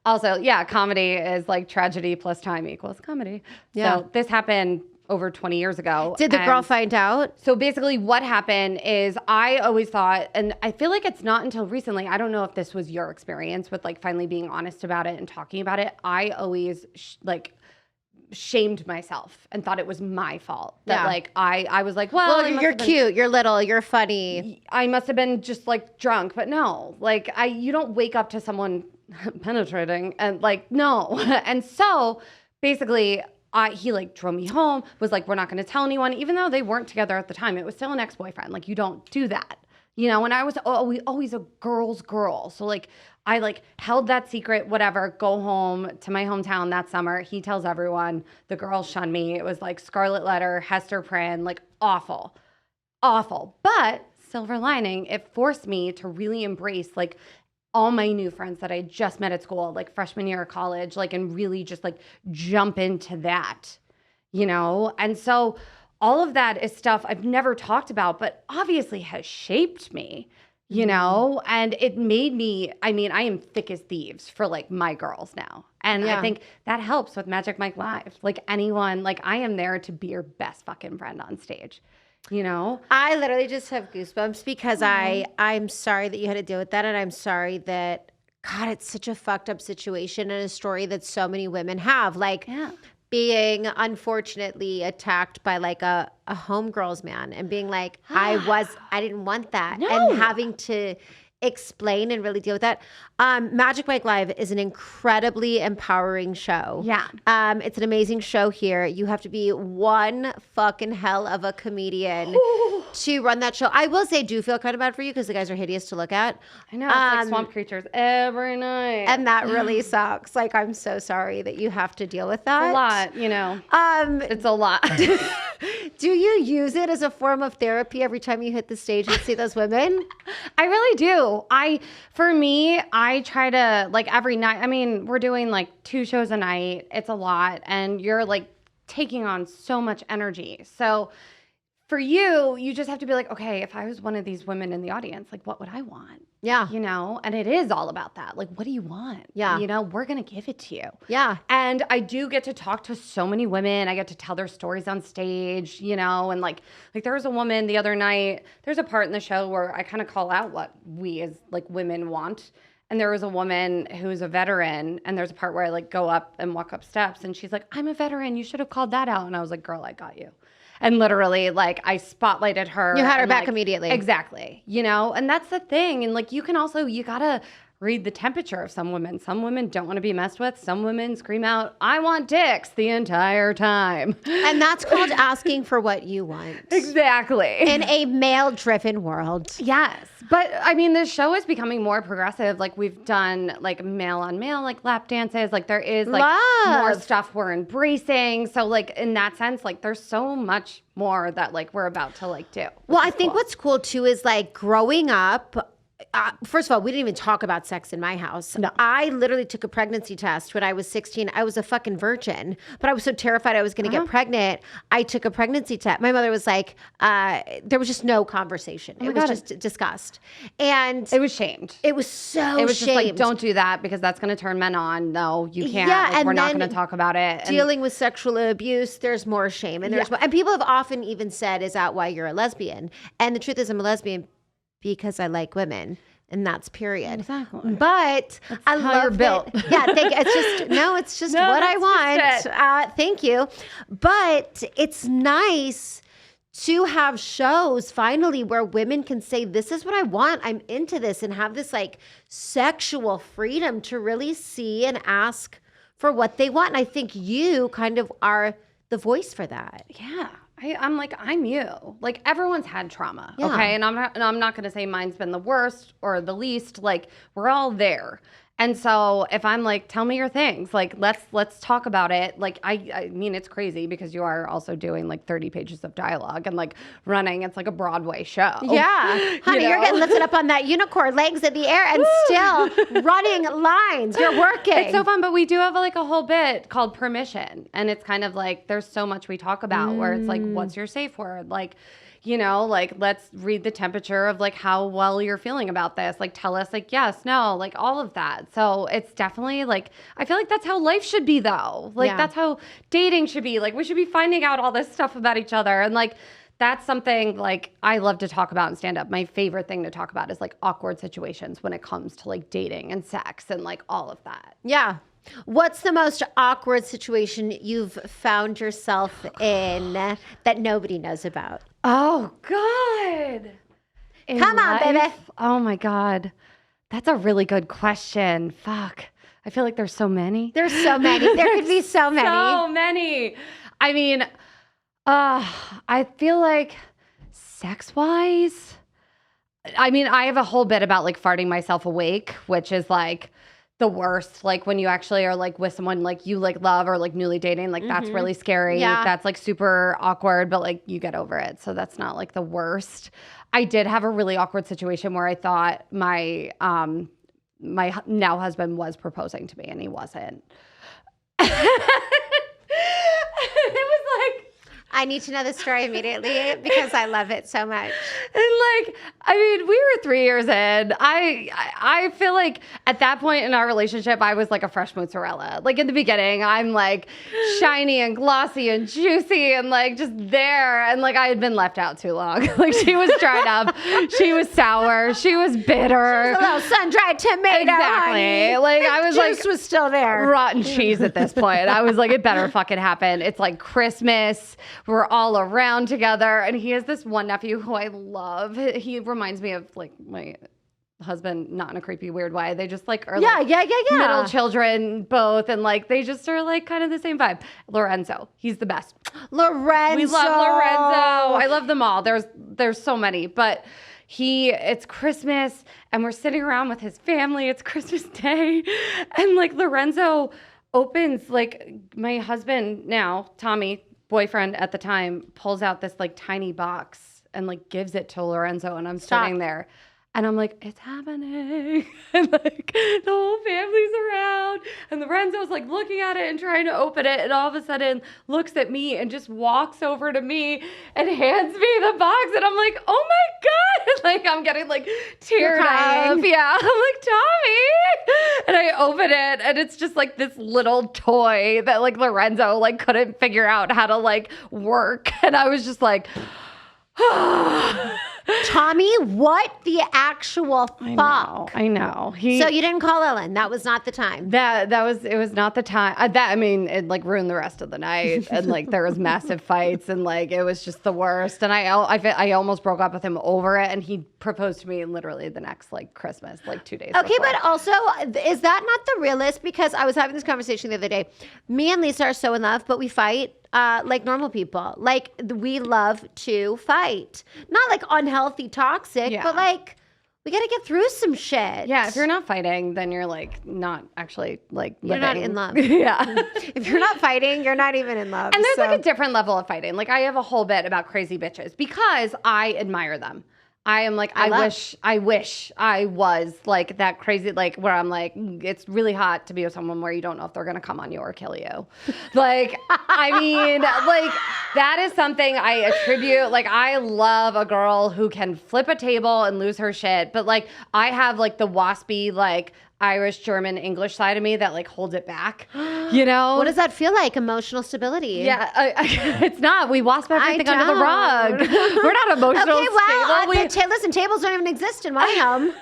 [SPEAKER 1] Also, yeah, comedy is like tragedy plus time equals comedy.
[SPEAKER 2] Yeah.
[SPEAKER 1] So this happened over 20 years ago.
[SPEAKER 2] Did the girl find out?
[SPEAKER 1] So basically what happened is I always thought, and I feel like it's not until recently, I don't know if this was your experience with like finally being honest about it and talking about it. I always shamed myself and thought it was my fault that like I was like, well
[SPEAKER 2] you're cute, you're little, you're funny.
[SPEAKER 1] I must have been just like drunk, but no, like you don't wake up to someone penetrating and like, no. And so basically he like drove me home, was like, we're not going to tell anyone, even though they weren't together at the time. It was still an ex-boyfriend. Like you don't do that, you know? And I was always a girl's girl. So like, I like held that secret, whatever, go home to my hometown that summer. He tells everyone, the girls shunned me. It was like Scarlet Letter, Hester Prynne, like awful. But silver lining, it forced me to really embrace like all my new friends that I just met at school, like freshman year of college, like, and really just like jump into that, you know? And so all of that is stuff I've never talked about, but obviously has shaped me. You know, and it made me, I mean, I am thick as thieves for like my girls now. And I think that helps with Magic Mike Live. Like anyone, like I am there to be your best fucking friend on stage, you know?
[SPEAKER 2] I literally just have goosebumps because I'm sorry that you had to deal with that. And I'm sorry that, God, it's such a fucked up situation and a story that so many women have. Like, being unfortunately attacked by like a homegirl's man and being like, I didn't want that.
[SPEAKER 1] No.
[SPEAKER 2] And having to explain and really deal with that. Magic Mike Live is an incredibly empowering show.
[SPEAKER 1] Yeah.
[SPEAKER 2] It's an amazing show here. You have to be one fucking hell of a comedian to run that show. I will say, do feel kind of bad for you because the guys are hideous to look at.
[SPEAKER 1] I know, it's like swamp creatures every night.
[SPEAKER 2] And that really sucks. Like, I'm so sorry that you have to deal with that.
[SPEAKER 1] It's a lot, you know. It's a lot.
[SPEAKER 2] Do you use it as a form of therapy every time you hit the stage and see those women?
[SPEAKER 1] I really do. For me, I try to like every night. I mean, we're doing like 2 shows a night. It's a lot. And you're like taking on so much energy. So for you, you just have to be like, okay, if I was one of these women in the audience, like, what would I want?
[SPEAKER 2] Yeah.
[SPEAKER 1] You know, and it is all about that. Like, what do you want?
[SPEAKER 2] Yeah.
[SPEAKER 1] You know, we're going to give it to you.
[SPEAKER 2] Yeah.
[SPEAKER 1] And I do get to talk to so many women. I get to tell their stories on stage, you know, and like there was a woman the other night, there's a part in the show where I kind of call out what we as like women want. And there was a woman who's a veteran, and there's a part where I like go up and walk up steps, and she's like, I'm a veteran. You should have called that out. And I was like, girl, I got you. And literally, like, I spotlighted her.
[SPEAKER 2] You had her
[SPEAKER 1] and,
[SPEAKER 2] back
[SPEAKER 1] like,
[SPEAKER 2] immediately.
[SPEAKER 1] Exactly. You know, and that's the thing. And like, you can also, you gotta read the temperature of some women. Some women don't want to be messed with. Some women scream out, I want dicks the entire time.
[SPEAKER 2] And that's called asking for what you want.
[SPEAKER 1] Exactly.
[SPEAKER 2] In a male-driven world.
[SPEAKER 1] Yes. But I mean, this show is becoming more progressive. Like, we've done like male on male, like lap dances. Like, there is like more stuff we're embracing. So like, in that sense, like there's so much more that like we're about to like do.
[SPEAKER 2] Well, I think what's cool too is like growing up. First of all, we didn't even talk about sex in my house.
[SPEAKER 1] No.
[SPEAKER 2] I literally took a pregnancy test when I was 16. I was a fucking virgin, but I was so terrified I was going to get pregnant. I took a pregnancy test. My mother was like, there was just no conversation. It was just discussed. And
[SPEAKER 1] it was shamed.
[SPEAKER 2] It was so
[SPEAKER 1] It was just like,
[SPEAKER 2] shamed.
[SPEAKER 1] don't do that because that's going to turn men on. No, you can't.
[SPEAKER 2] Yeah,
[SPEAKER 1] Like,
[SPEAKER 2] and
[SPEAKER 1] we're not
[SPEAKER 2] then
[SPEAKER 1] going to talk about it. And
[SPEAKER 2] dealing with sexual abuse, there's more shame. And there's and people have often even said, is that why you're a lesbian? And the truth is I'm a lesbian because I like women. And that's period.
[SPEAKER 1] Exactly.
[SPEAKER 2] But
[SPEAKER 1] that's
[SPEAKER 2] I
[SPEAKER 1] how
[SPEAKER 2] love
[SPEAKER 1] you're built.
[SPEAKER 2] Yeah, it's just what I want. Thank you. But it's nice to have shows finally where women can say, this is what I want. I'm into this, and have this like sexual freedom to really see and ask for what they want. And I think you kind of are the voice for that.
[SPEAKER 1] Yeah. I'm like, I'm you. Like, everyone's had trauma,
[SPEAKER 2] Yeah.
[SPEAKER 1] okay? And I'm not going to say mine's been the worst or the least. Like, we're all there. And so if I'm like, tell me your things, like, let's talk about it. Like, I mean, it's crazy because you are also doing like 30 pages of dialogue and like running. It's like a Broadway show.
[SPEAKER 2] Yeah. Honey, you're getting lifted up on that unicorn, legs in the air, and still running lines. You're working.
[SPEAKER 1] It's so fun, but we do have like a whole bit called permission. And it's kind of like, there's so much we talk about where it's like, what's your safe word? Like, you know, like, let's read the temperature of like how well you're feeling about this. Like, tell us like, yes, no, like all of that. So it's definitely like, I feel like that's how life should be though. Like, that's how dating should be. Like, we should be finding out all this stuff about each other. And like, that's something like I love to talk about in stand up. My favorite thing to talk about is like awkward situations when it comes to like dating and sex and like all of that.
[SPEAKER 2] Yeah. What's the most awkward situation you've found yourself in that nobody knows about?
[SPEAKER 1] Oh, God.
[SPEAKER 2] Come on, baby.
[SPEAKER 1] Oh, my God. That's a really good question. Fuck. I feel like there's so many.
[SPEAKER 2] There's so many. There could be so many.
[SPEAKER 1] So many. I mean, I feel like sex-wise, I mean, I have a whole bit about like farting myself awake, which is like the worst. Like when you actually are like with someone like you like love or like newly dating, like that's really scary.
[SPEAKER 2] Yeah.
[SPEAKER 1] That's like super awkward, but like you get over it. So that's not like the worst. I did have a really awkward situation where I thought my now husband was proposing to me and he wasn't. It was like,
[SPEAKER 2] I need to know the story immediately because I love it so much.
[SPEAKER 1] And like, I mean, we were 3 years in. I feel like at that point in our relationship, I was like a fresh mozzarella. Like in the beginning, I'm like shiny and glossy and juicy and like just there. And like I had been left out too long. Like she was dried up. She was sour. She was bitter.
[SPEAKER 2] A little sun-dried tomato.
[SPEAKER 1] Exactly.
[SPEAKER 2] Honey.
[SPEAKER 1] Like I was like
[SPEAKER 2] juice was still there.
[SPEAKER 1] Rotten cheese at this point. I was like, it better fucking happen. It's like Christmas. We're all around together. And he has this one nephew who I love. He reminds me of like my husband, not in a creepy, weird way. They just like are like middle children both. And like, they just are like kind of the same vibe. Lorenzo, he's the best.
[SPEAKER 2] Lorenzo.
[SPEAKER 1] We love Lorenzo. I love them all. There's so many, but it's Christmas and we're sitting around with his family. It's Christmas Day. And like Lorenzo opens, like my husband now, Tommy, boyfriend at the time, pulls out this like tiny box and like gives it to Lorenzo. And I'm sitting there And I'm like, it's happening. And like the whole family's around. And Lorenzo's like looking at it and trying to open it. And all of a sudden looks at me and just walks over to me and hands me the box. And I'm like, oh my God. Like I'm getting like teared up. Yeah. I'm like, Tommy. And I open it and it's just like this little toy that like Lorenzo like couldn't figure out how to like work. And I was just like,
[SPEAKER 2] Tommy, what the actual fuck?
[SPEAKER 1] I know.
[SPEAKER 2] So you didn't call Ellen. That was not the time.
[SPEAKER 1] It was not the time. It like ruined the rest of the night. And like there was massive fights and like it was just the worst. And I almost broke up with him over it. And he proposed to me literally the next like Christmas, like 2 days before.
[SPEAKER 2] But also, is that not the realist? Because I was having this conversation the other day. Me and Lisa are so in love, but we fight. Like normal people. Like we love to fight. Not like unhealthy, toxic, but like we got to get through some shit.
[SPEAKER 1] Yeah, if you're not fighting, then you're like not actually like living.
[SPEAKER 2] You're not in love.
[SPEAKER 1] Yeah.
[SPEAKER 2] If you're not fighting, you're not even in love.
[SPEAKER 1] And there's like a different level of fighting. Like I have a whole bit about crazy bitches because I admire them. I am like, I wish I was like that crazy, like where I'm like, it's really hot to be with someone where you don't know if they're going to come on you or kill you. Like, I mean, like that is something I attribute. Like I love a girl who can flip a table and lose her shit. But like, I have like the waspy, like Irish, German, English side of me that like holds it back, you know?
[SPEAKER 2] What does that feel like? Emotional stability?
[SPEAKER 1] Yeah, it's not. We wasp everything under the rug. We're not emotional stable.
[SPEAKER 2] Listen, tables don't even exist in my home.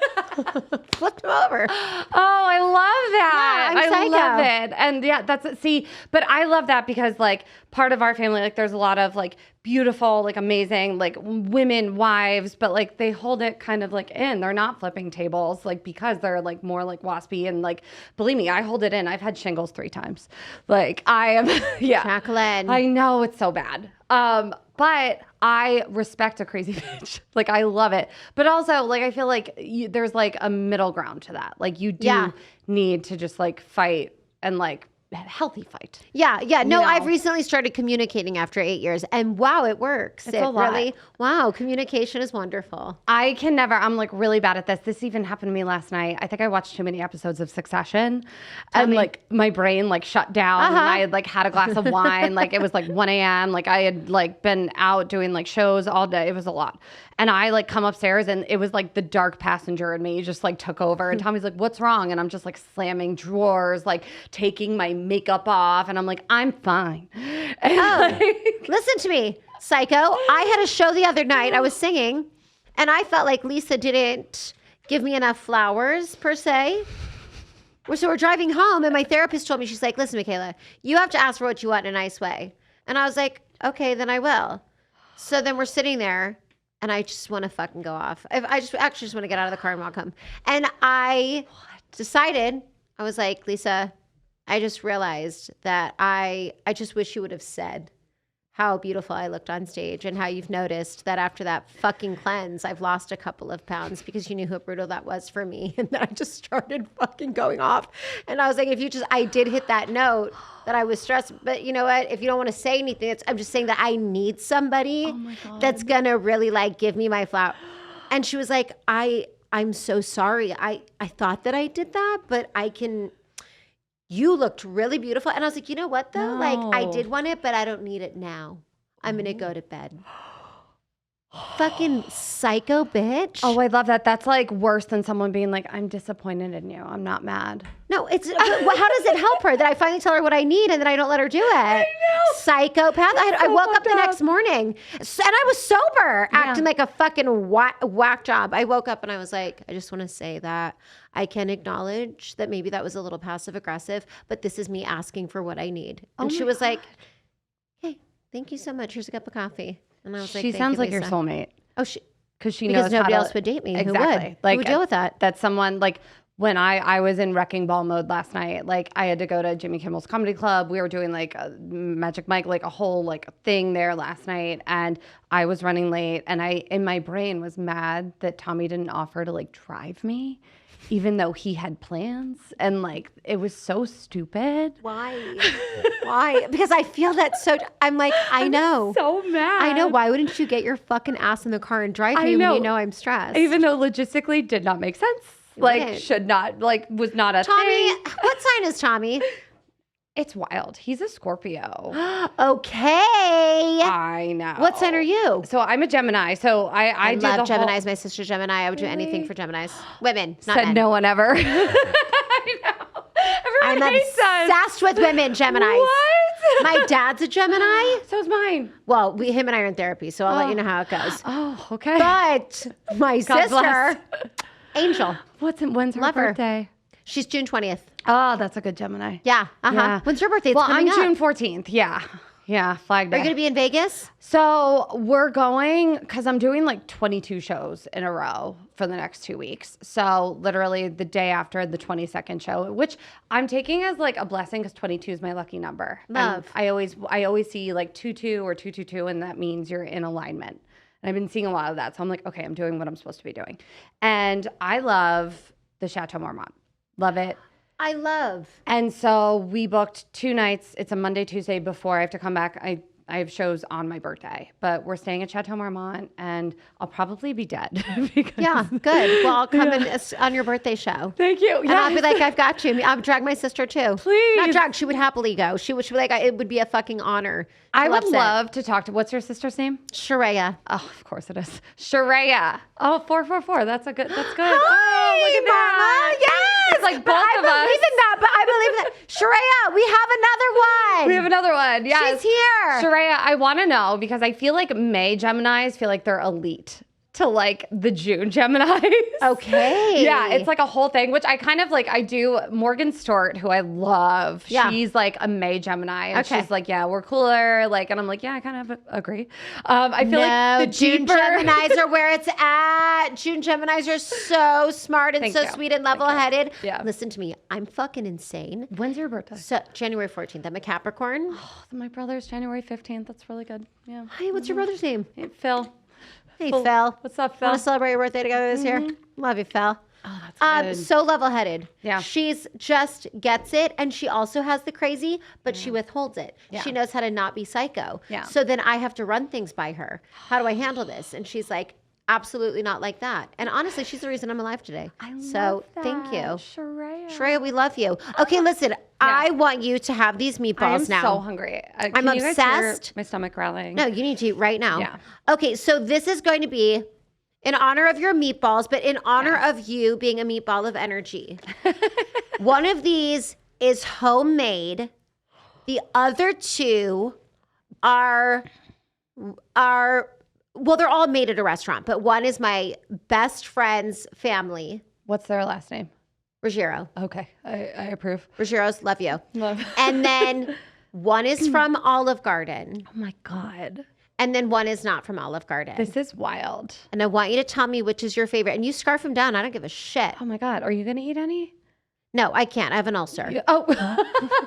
[SPEAKER 2] Flip them over.
[SPEAKER 1] Oh, I love that.
[SPEAKER 2] Yeah,
[SPEAKER 1] I love it. And yeah, but I love that because like part of our family, like there's a lot of like beautiful, like amazing, like women, wives, but like they hold it kind of like in. They're not flipping tables, like because they're like more like waspy and like, believe me, I hold it in. I've had shingles 3 times. Like I am, yeah.
[SPEAKER 2] Jaclyn.
[SPEAKER 1] I know it's so bad. But I respect a crazy bitch. Like I love it. But also like I feel like there's like a middle ground to that. Like you do need to just like fight and like healthy fight. Yeah.
[SPEAKER 2] No, I've recently started communicating after 8 years and wow, it works.
[SPEAKER 1] It's a lot.
[SPEAKER 2] Really, wow, communication is wonderful.
[SPEAKER 1] I'm like really bad at this. This even happened to me last night. I think I watched too many episodes of Succession and like my brain like shut down and I had like had a glass of wine. Like it was like 1 a.m. Like I had like been out doing like shows all day. It was a lot. And I like come upstairs and it was like the dark passenger in me just like took over. And Tommy's like, what's wrong? And I'm just like slamming drawers, like taking my makeup off. And I'm like, I'm fine. And
[SPEAKER 2] listen to me, psycho. I had a show the other night. I was singing and I felt like Lisa didn't give me enough flowers per se. So we're driving home and my therapist told me, she's like, listen, Michaela, you have to ask for what you want in a nice way. And I was like, okay, then I will. So then we're sitting there. And I just want to fucking go off. I just want to get out of the car and walk home. And I decided, I was like, Lisa, I just realized that I just wish you would have said how beautiful I looked on stage and how you've noticed that after that fucking cleanse, I've lost a couple of pounds because you knew how brutal that was for me. And then I just started fucking going off. And I was like, I did hit that note that I was stressed. But you know what? If you don't want to say anything, I'm just saying that I need somebody that's going to really like give me my flower. And she was like, I'm so sorry. I thought that I did that, but you looked really beautiful. And I was like, you know what though? No. Like I did want it, but I don't need it now. I'm going to go to bed. Fucking psycho bitch.
[SPEAKER 1] Oh, I love that. That's like worse than someone being like, I'm disappointed in you. I'm not mad.
[SPEAKER 2] No, how does it help her that I finally tell her what I need and then I don't let her do it? I know. Psychopath. I woke up the next morning and I was sober, acting like a fucking whack job. I woke up and I was like, I just want to say that I can acknowledge that maybe that was a little passive aggressive, but this is me asking for what I need. And she was like, hey, thank you so much. Here's a cup of coffee. And I was like,
[SPEAKER 1] she sounds like your soulmate.
[SPEAKER 2] Oh,
[SPEAKER 1] because nobody
[SPEAKER 2] else would date me.
[SPEAKER 1] Exactly.
[SPEAKER 2] Who would deal with that?
[SPEAKER 1] That's someone like when I was in wrecking ball mode last night, like I had to go to Jimmy Kimmel's Comedy Club. We were doing like a Magic Mike, like a whole like thing there last night, and I was running late, and I in my brain was mad that Tommy didn't offer to like drive me, even though he had plans, and like it was so stupid.
[SPEAKER 2] Why? Why? Because I feel that so. I'm like, I know.
[SPEAKER 1] So mad.
[SPEAKER 2] I know. Why wouldn't you get your fucking ass in the car and drive me when you know I'm stressed?
[SPEAKER 1] Even though logistically did not make sense. Like
[SPEAKER 2] Right.
[SPEAKER 1] should not, like was not a
[SPEAKER 2] Tommy,
[SPEAKER 1] thing.
[SPEAKER 2] what sign is Tommy?
[SPEAKER 1] It's wild. He's a Scorpio.
[SPEAKER 2] Okay.
[SPEAKER 1] I know.
[SPEAKER 2] What sign are you?
[SPEAKER 1] So I'm a Gemini. So I do
[SPEAKER 2] love
[SPEAKER 1] the whole,
[SPEAKER 2] Geminis. My sister's Gemini. I would do anything for Geminis. Women, not
[SPEAKER 1] said
[SPEAKER 2] men.
[SPEAKER 1] no one ever. I know. Everyone
[SPEAKER 2] I'm
[SPEAKER 1] hates us.
[SPEAKER 2] obsessed with women, Geminis.
[SPEAKER 1] What?
[SPEAKER 2] My dad's a Gemini.
[SPEAKER 1] So's mine.
[SPEAKER 2] Well, him and I are in therapy, so I'll let you know how it goes.
[SPEAKER 1] Oh, okay.
[SPEAKER 2] But my
[SPEAKER 1] God
[SPEAKER 2] sister,
[SPEAKER 1] bless.
[SPEAKER 2] Angel,
[SPEAKER 1] When's her
[SPEAKER 2] Love her.
[SPEAKER 1] birthday?
[SPEAKER 2] she's June 20th.
[SPEAKER 1] Oh, that's a good Gemini.
[SPEAKER 2] Yeah.
[SPEAKER 1] Yeah.
[SPEAKER 2] When's your birthday? It's
[SPEAKER 1] Well, I'm
[SPEAKER 2] coming up.
[SPEAKER 1] June 14th. Yeah. Yeah. Flag Day.
[SPEAKER 2] Are you going to be in Vegas?
[SPEAKER 1] So we're going because I'm doing like 22 shows in a row for the next 2 weeks. So literally the day after the 22nd show, which I'm taking as like a blessing because 22 is my lucky number.
[SPEAKER 2] Love.
[SPEAKER 1] And I always see like 22 or 222, and that means you're in alignment. And I've been seeing a lot of that. So I'm like, okay, I'm doing what I'm supposed to be doing. And I love the Chateau Marmont. Love it.
[SPEAKER 2] I love.
[SPEAKER 1] And so we booked 2 nights. It's a Monday, Tuesday before I have to come back. I have shows on my birthday, but we're staying at Chateau Marmont, and I'll probably be dead. Because
[SPEAKER 2] Yeah, good. Well, I'll come in on your birthday show.
[SPEAKER 1] Thank you.
[SPEAKER 2] And I'll be like, I've got you. I'll drag my sister too.
[SPEAKER 1] Please.
[SPEAKER 2] Not drag. She would happily go. She would be like, it would be a fucking honor. She
[SPEAKER 1] I would
[SPEAKER 2] loves it.
[SPEAKER 1] love to talk to, what's your sister's name?
[SPEAKER 2] Sharia.
[SPEAKER 1] Oh, of course it is. Sharia. Oh, 444. That's good.
[SPEAKER 2] Hi,
[SPEAKER 1] Oh, look at that.
[SPEAKER 2] Mama. Yes.
[SPEAKER 1] It's like both
[SPEAKER 2] I
[SPEAKER 1] of us.
[SPEAKER 2] believe in that, but I believe that. Sharia, we have another one.
[SPEAKER 1] We have another one. Yes.
[SPEAKER 2] She's here.
[SPEAKER 1] Sharia, I want to know because I feel like May Geminis feel like they're elite to like the June Geminis.
[SPEAKER 2] Okay.
[SPEAKER 1] Yeah, it's like a whole thing, which I kind of like. I do. Morgan Stewart, who I love,
[SPEAKER 2] Yeah.
[SPEAKER 1] she's like a May Gemini, and
[SPEAKER 2] Okay.
[SPEAKER 1] she's like, yeah, we're cooler. Like, and I'm like, yeah, I kind of agree. I feel
[SPEAKER 2] no,
[SPEAKER 1] like the
[SPEAKER 2] June
[SPEAKER 1] deeper-
[SPEAKER 2] Geminis are where it's at. June Geminis are so smart and
[SPEAKER 1] Thank
[SPEAKER 2] so
[SPEAKER 1] you.
[SPEAKER 2] sweet and level-headed.
[SPEAKER 1] Yeah.
[SPEAKER 2] Listen to me. I'm fucking insane.
[SPEAKER 1] When's your birthday?
[SPEAKER 2] So January 14th. I'm a Capricorn.
[SPEAKER 1] Oh, my brother's January 15th. That's really good. Yeah.
[SPEAKER 2] Hey, what's your brother's name?
[SPEAKER 1] Hey, Phil.
[SPEAKER 2] Hey, Phil.
[SPEAKER 1] What's up, Phil?
[SPEAKER 2] Want to celebrate your birthday together this year? Love you, Phil.
[SPEAKER 1] Oh, that's good.
[SPEAKER 2] So level-headed.
[SPEAKER 1] Yeah.
[SPEAKER 2] She's just gets it, and she also has the crazy, but she withholds it.
[SPEAKER 1] Yeah.
[SPEAKER 2] She knows how to not be psycho.
[SPEAKER 1] Yeah.
[SPEAKER 2] So then I have to run things by her. How do I handle this? And she's like, absolutely not like that. And honestly, she's the reason I'm alive today. So thank you.
[SPEAKER 1] Sharia.
[SPEAKER 2] Shreya, we love you. Okay, listen, I want you to have these meatballs
[SPEAKER 1] I'm
[SPEAKER 2] now.
[SPEAKER 1] so hungry.
[SPEAKER 2] I'm
[SPEAKER 1] Can you guys hear
[SPEAKER 2] obsessed.
[SPEAKER 1] my stomach growling.
[SPEAKER 2] No, you need to eat right now.
[SPEAKER 1] Yeah.
[SPEAKER 2] Okay, so this is going to be in honor of your meatballs, but in honor of you being a meatball of energy. One of these is homemade. The other two are well, they're all made at a restaurant, but one is my best friend's family,
[SPEAKER 1] What's their last name?
[SPEAKER 2] Ruggiero.
[SPEAKER 1] Okay, I approve.
[SPEAKER 2] Ruggiero's, love you.
[SPEAKER 1] Love.
[SPEAKER 2] And then one is from Olive Garden,
[SPEAKER 1] Oh my God,
[SPEAKER 2] and then one is not from Olive Garden.
[SPEAKER 1] this is wild.
[SPEAKER 2] And I want you to tell me which is your favorite. And you scarf them down. I don't give a shit.
[SPEAKER 1] Oh my God, are you gonna eat any?
[SPEAKER 2] No, I can't. I have an ulcer.
[SPEAKER 1] Oh,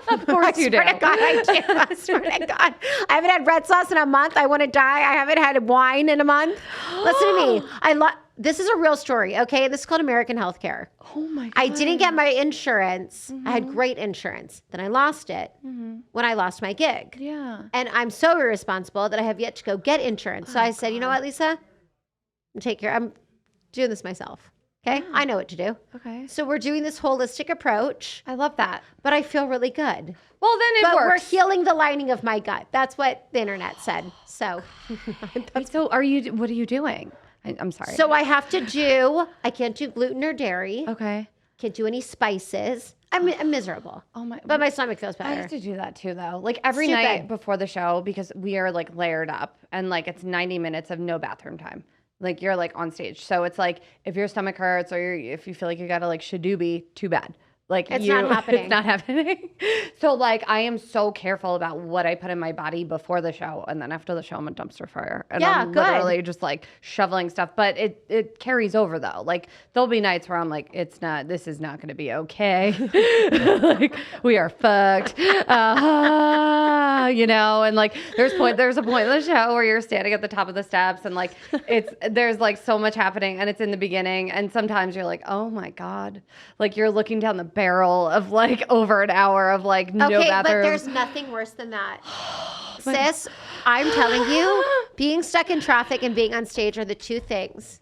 [SPEAKER 1] of course you do.
[SPEAKER 2] I swear to God, I can't. I swear to God. I haven't had red sauce in a month. I want to die. I haven't had wine in a month. Listen to me. This is a real story, okay? This is called American Healthcare.
[SPEAKER 1] Oh my God.
[SPEAKER 2] I didn't get my insurance. I had great insurance. Then I lost it when I lost my gig.
[SPEAKER 1] Yeah.
[SPEAKER 2] And I'm so irresponsible that I have yet to go get insurance. So I said, you know what, Lisa? I'm doing this myself. Okay? I know what to do.
[SPEAKER 1] Okay.
[SPEAKER 2] So we're doing this holistic approach,
[SPEAKER 1] I love that.
[SPEAKER 2] but I feel really good.
[SPEAKER 1] Well, then it
[SPEAKER 2] But we're
[SPEAKER 1] works.
[SPEAKER 2] healing the lining of my gut. That's what the internet said. So,
[SPEAKER 1] Wait, so what are you doing? I'm sorry.
[SPEAKER 2] so I can't do gluten or dairy.
[SPEAKER 1] okay.
[SPEAKER 2] Can't do any spices. I'm miserable.
[SPEAKER 1] Oh my.
[SPEAKER 2] But my stomach feels
[SPEAKER 1] I
[SPEAKER 2] better.
[SPEAKER 1] have to do that too, though. Like every
[SPEAKER 2] Stupid.
[SPEAKER 1] night before the show, because we are like layered up, and like it's 90 minutes of no bathroom time. Like you're like on stage, so it's like if your stomach hurts or if you feel like you gotta like shadoobie, too bad. Like
[SPEAKER 2] It's not happening.
[SPEAKER 1] It's not happening. So like I am so careful about what I put in my body before the show, and then after the show I'm a dumpster fire. And I'm literally just like shoveling stuff. But it carries over though. Like there'll be nights where I'm like, this is not gonna be okay. Like we are fucked. You know, and like there's a point in the show where you're standing at the top of the steps and like there's like so much happening and it's in the beginning, and sometimes you're like, oh my God. Like you're looking down the barrel of like over an hour of like no bathroom.
[SPEAKER 2] Okay, but there's nothing worse than that. Sis, I'm telling you, being stuck in traffic and being on stage are the two things.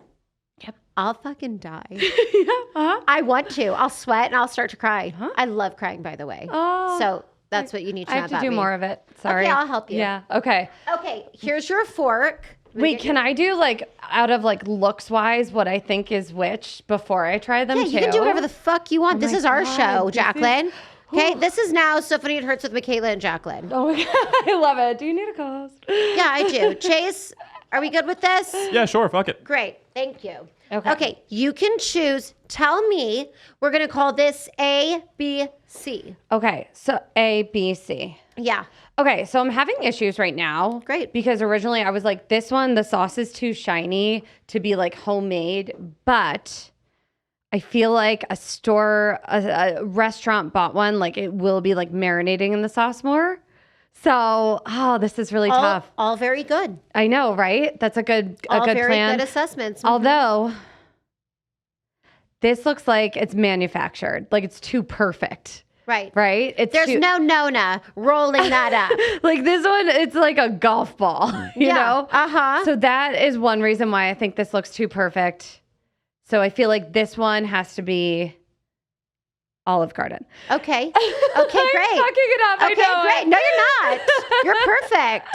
[SPEAKER 1] Yep.
[SPEAKER 2] I'll fucking die.
[SPEAKER 1] Uh-huh.
[SPEAKER 2] I want to. I'll sweat and I'll start to cry. Huh? I love crying, by the way.
[SPEAKER 1] Oh,
[SPEAKER 2] so that's what you need to know
[SPEAKER 1] I have to
[SPEAKER 2] about
[SPEAKER 1] do
[SPEAKER 2] me.
[SPEAKER 1] more of it. Sorry.
[SPEAKER 2] Okay, I'll help you.
[SPEAKER 1] Yeah. Okay.
[SPEAKER 2] Okay, here's your fork.
[SPEAKER 1] Wait, can I do like out of like looks wise what I think is which before I try them too?
[SPEAKER 2] You can do whatever the fuck you want.
[SPEAKER 1] Oh
[SPEAKER 2] this
[SPEAKER 1] my
[SPEAKER 2] is our
[SPEAKER 1] God,
[SPEAKER 2] show,
[SPEAKER 1] this
[SPEAKER 2] Jaclyn. Okay, this is now So Funny It Hurts with Michaela and Jaclyn.
[SPEAKER 1] Oh my God, I love it. Do you need a co-host?
[SPEAKER 2] Yeah, I do. Chase, are we good with this?
[SPEAKER 3] Yeah, sure. Fuck it.
[SPEAKER 2] Great. Thank you.
[SPEAKER 1] Okay.
[SPEAKER 2] You can choose. Tell me. We're going to call this A, B, C.
[SPEAKER 1] Okay, so A, B, C.
[SPEAKER 2] Yeah.
[SPEAKER 1] Okay, so I'm having issues right now.
[SPEAKER 2] Great.
[SPEAKER 1] Because originally I was like, this one, the sauce is too shiny to be like homemade, but I feel like a restaurant bought one, like it will be like marinating in the sauce more. So, this is really tough.
[SPEAKER 2] All very good.
[SPEAKER 1] I know, right? That's a good
[SPEAKER 2] very
[SPEAKER 1] plan.
[SPEAKER 2] good assessments. Mhm.
[SPEAKER 1] Although this looks like it's manufactured, like it's too perfect.
[SPEAKER 2] Right.
[SPEAKER 1] Right?
[SPEAKER 2] There's no Nona rolling that up.
[SPEAKER 1] Like this one, it's like a golf ball, you know?
[SPEAKER 2] Uh-huh.
[SPEAKER 1] So that is one reason why I think this looks too perfect. So I feel like this one has to be Olive Garden.
[SPEAKER 2] Okay. Okay,
[SPEAKER 1] I'm
[SPEAKER 2] great.
[SPEAKER 1] fucking it up.
[SPEAKER 2] Okay,
[SPEAKER 1] I know
[SPEAKER 2] great.
[SPEAKER 1] it.
[SPEAKER 2] No, you're not. You're perfect.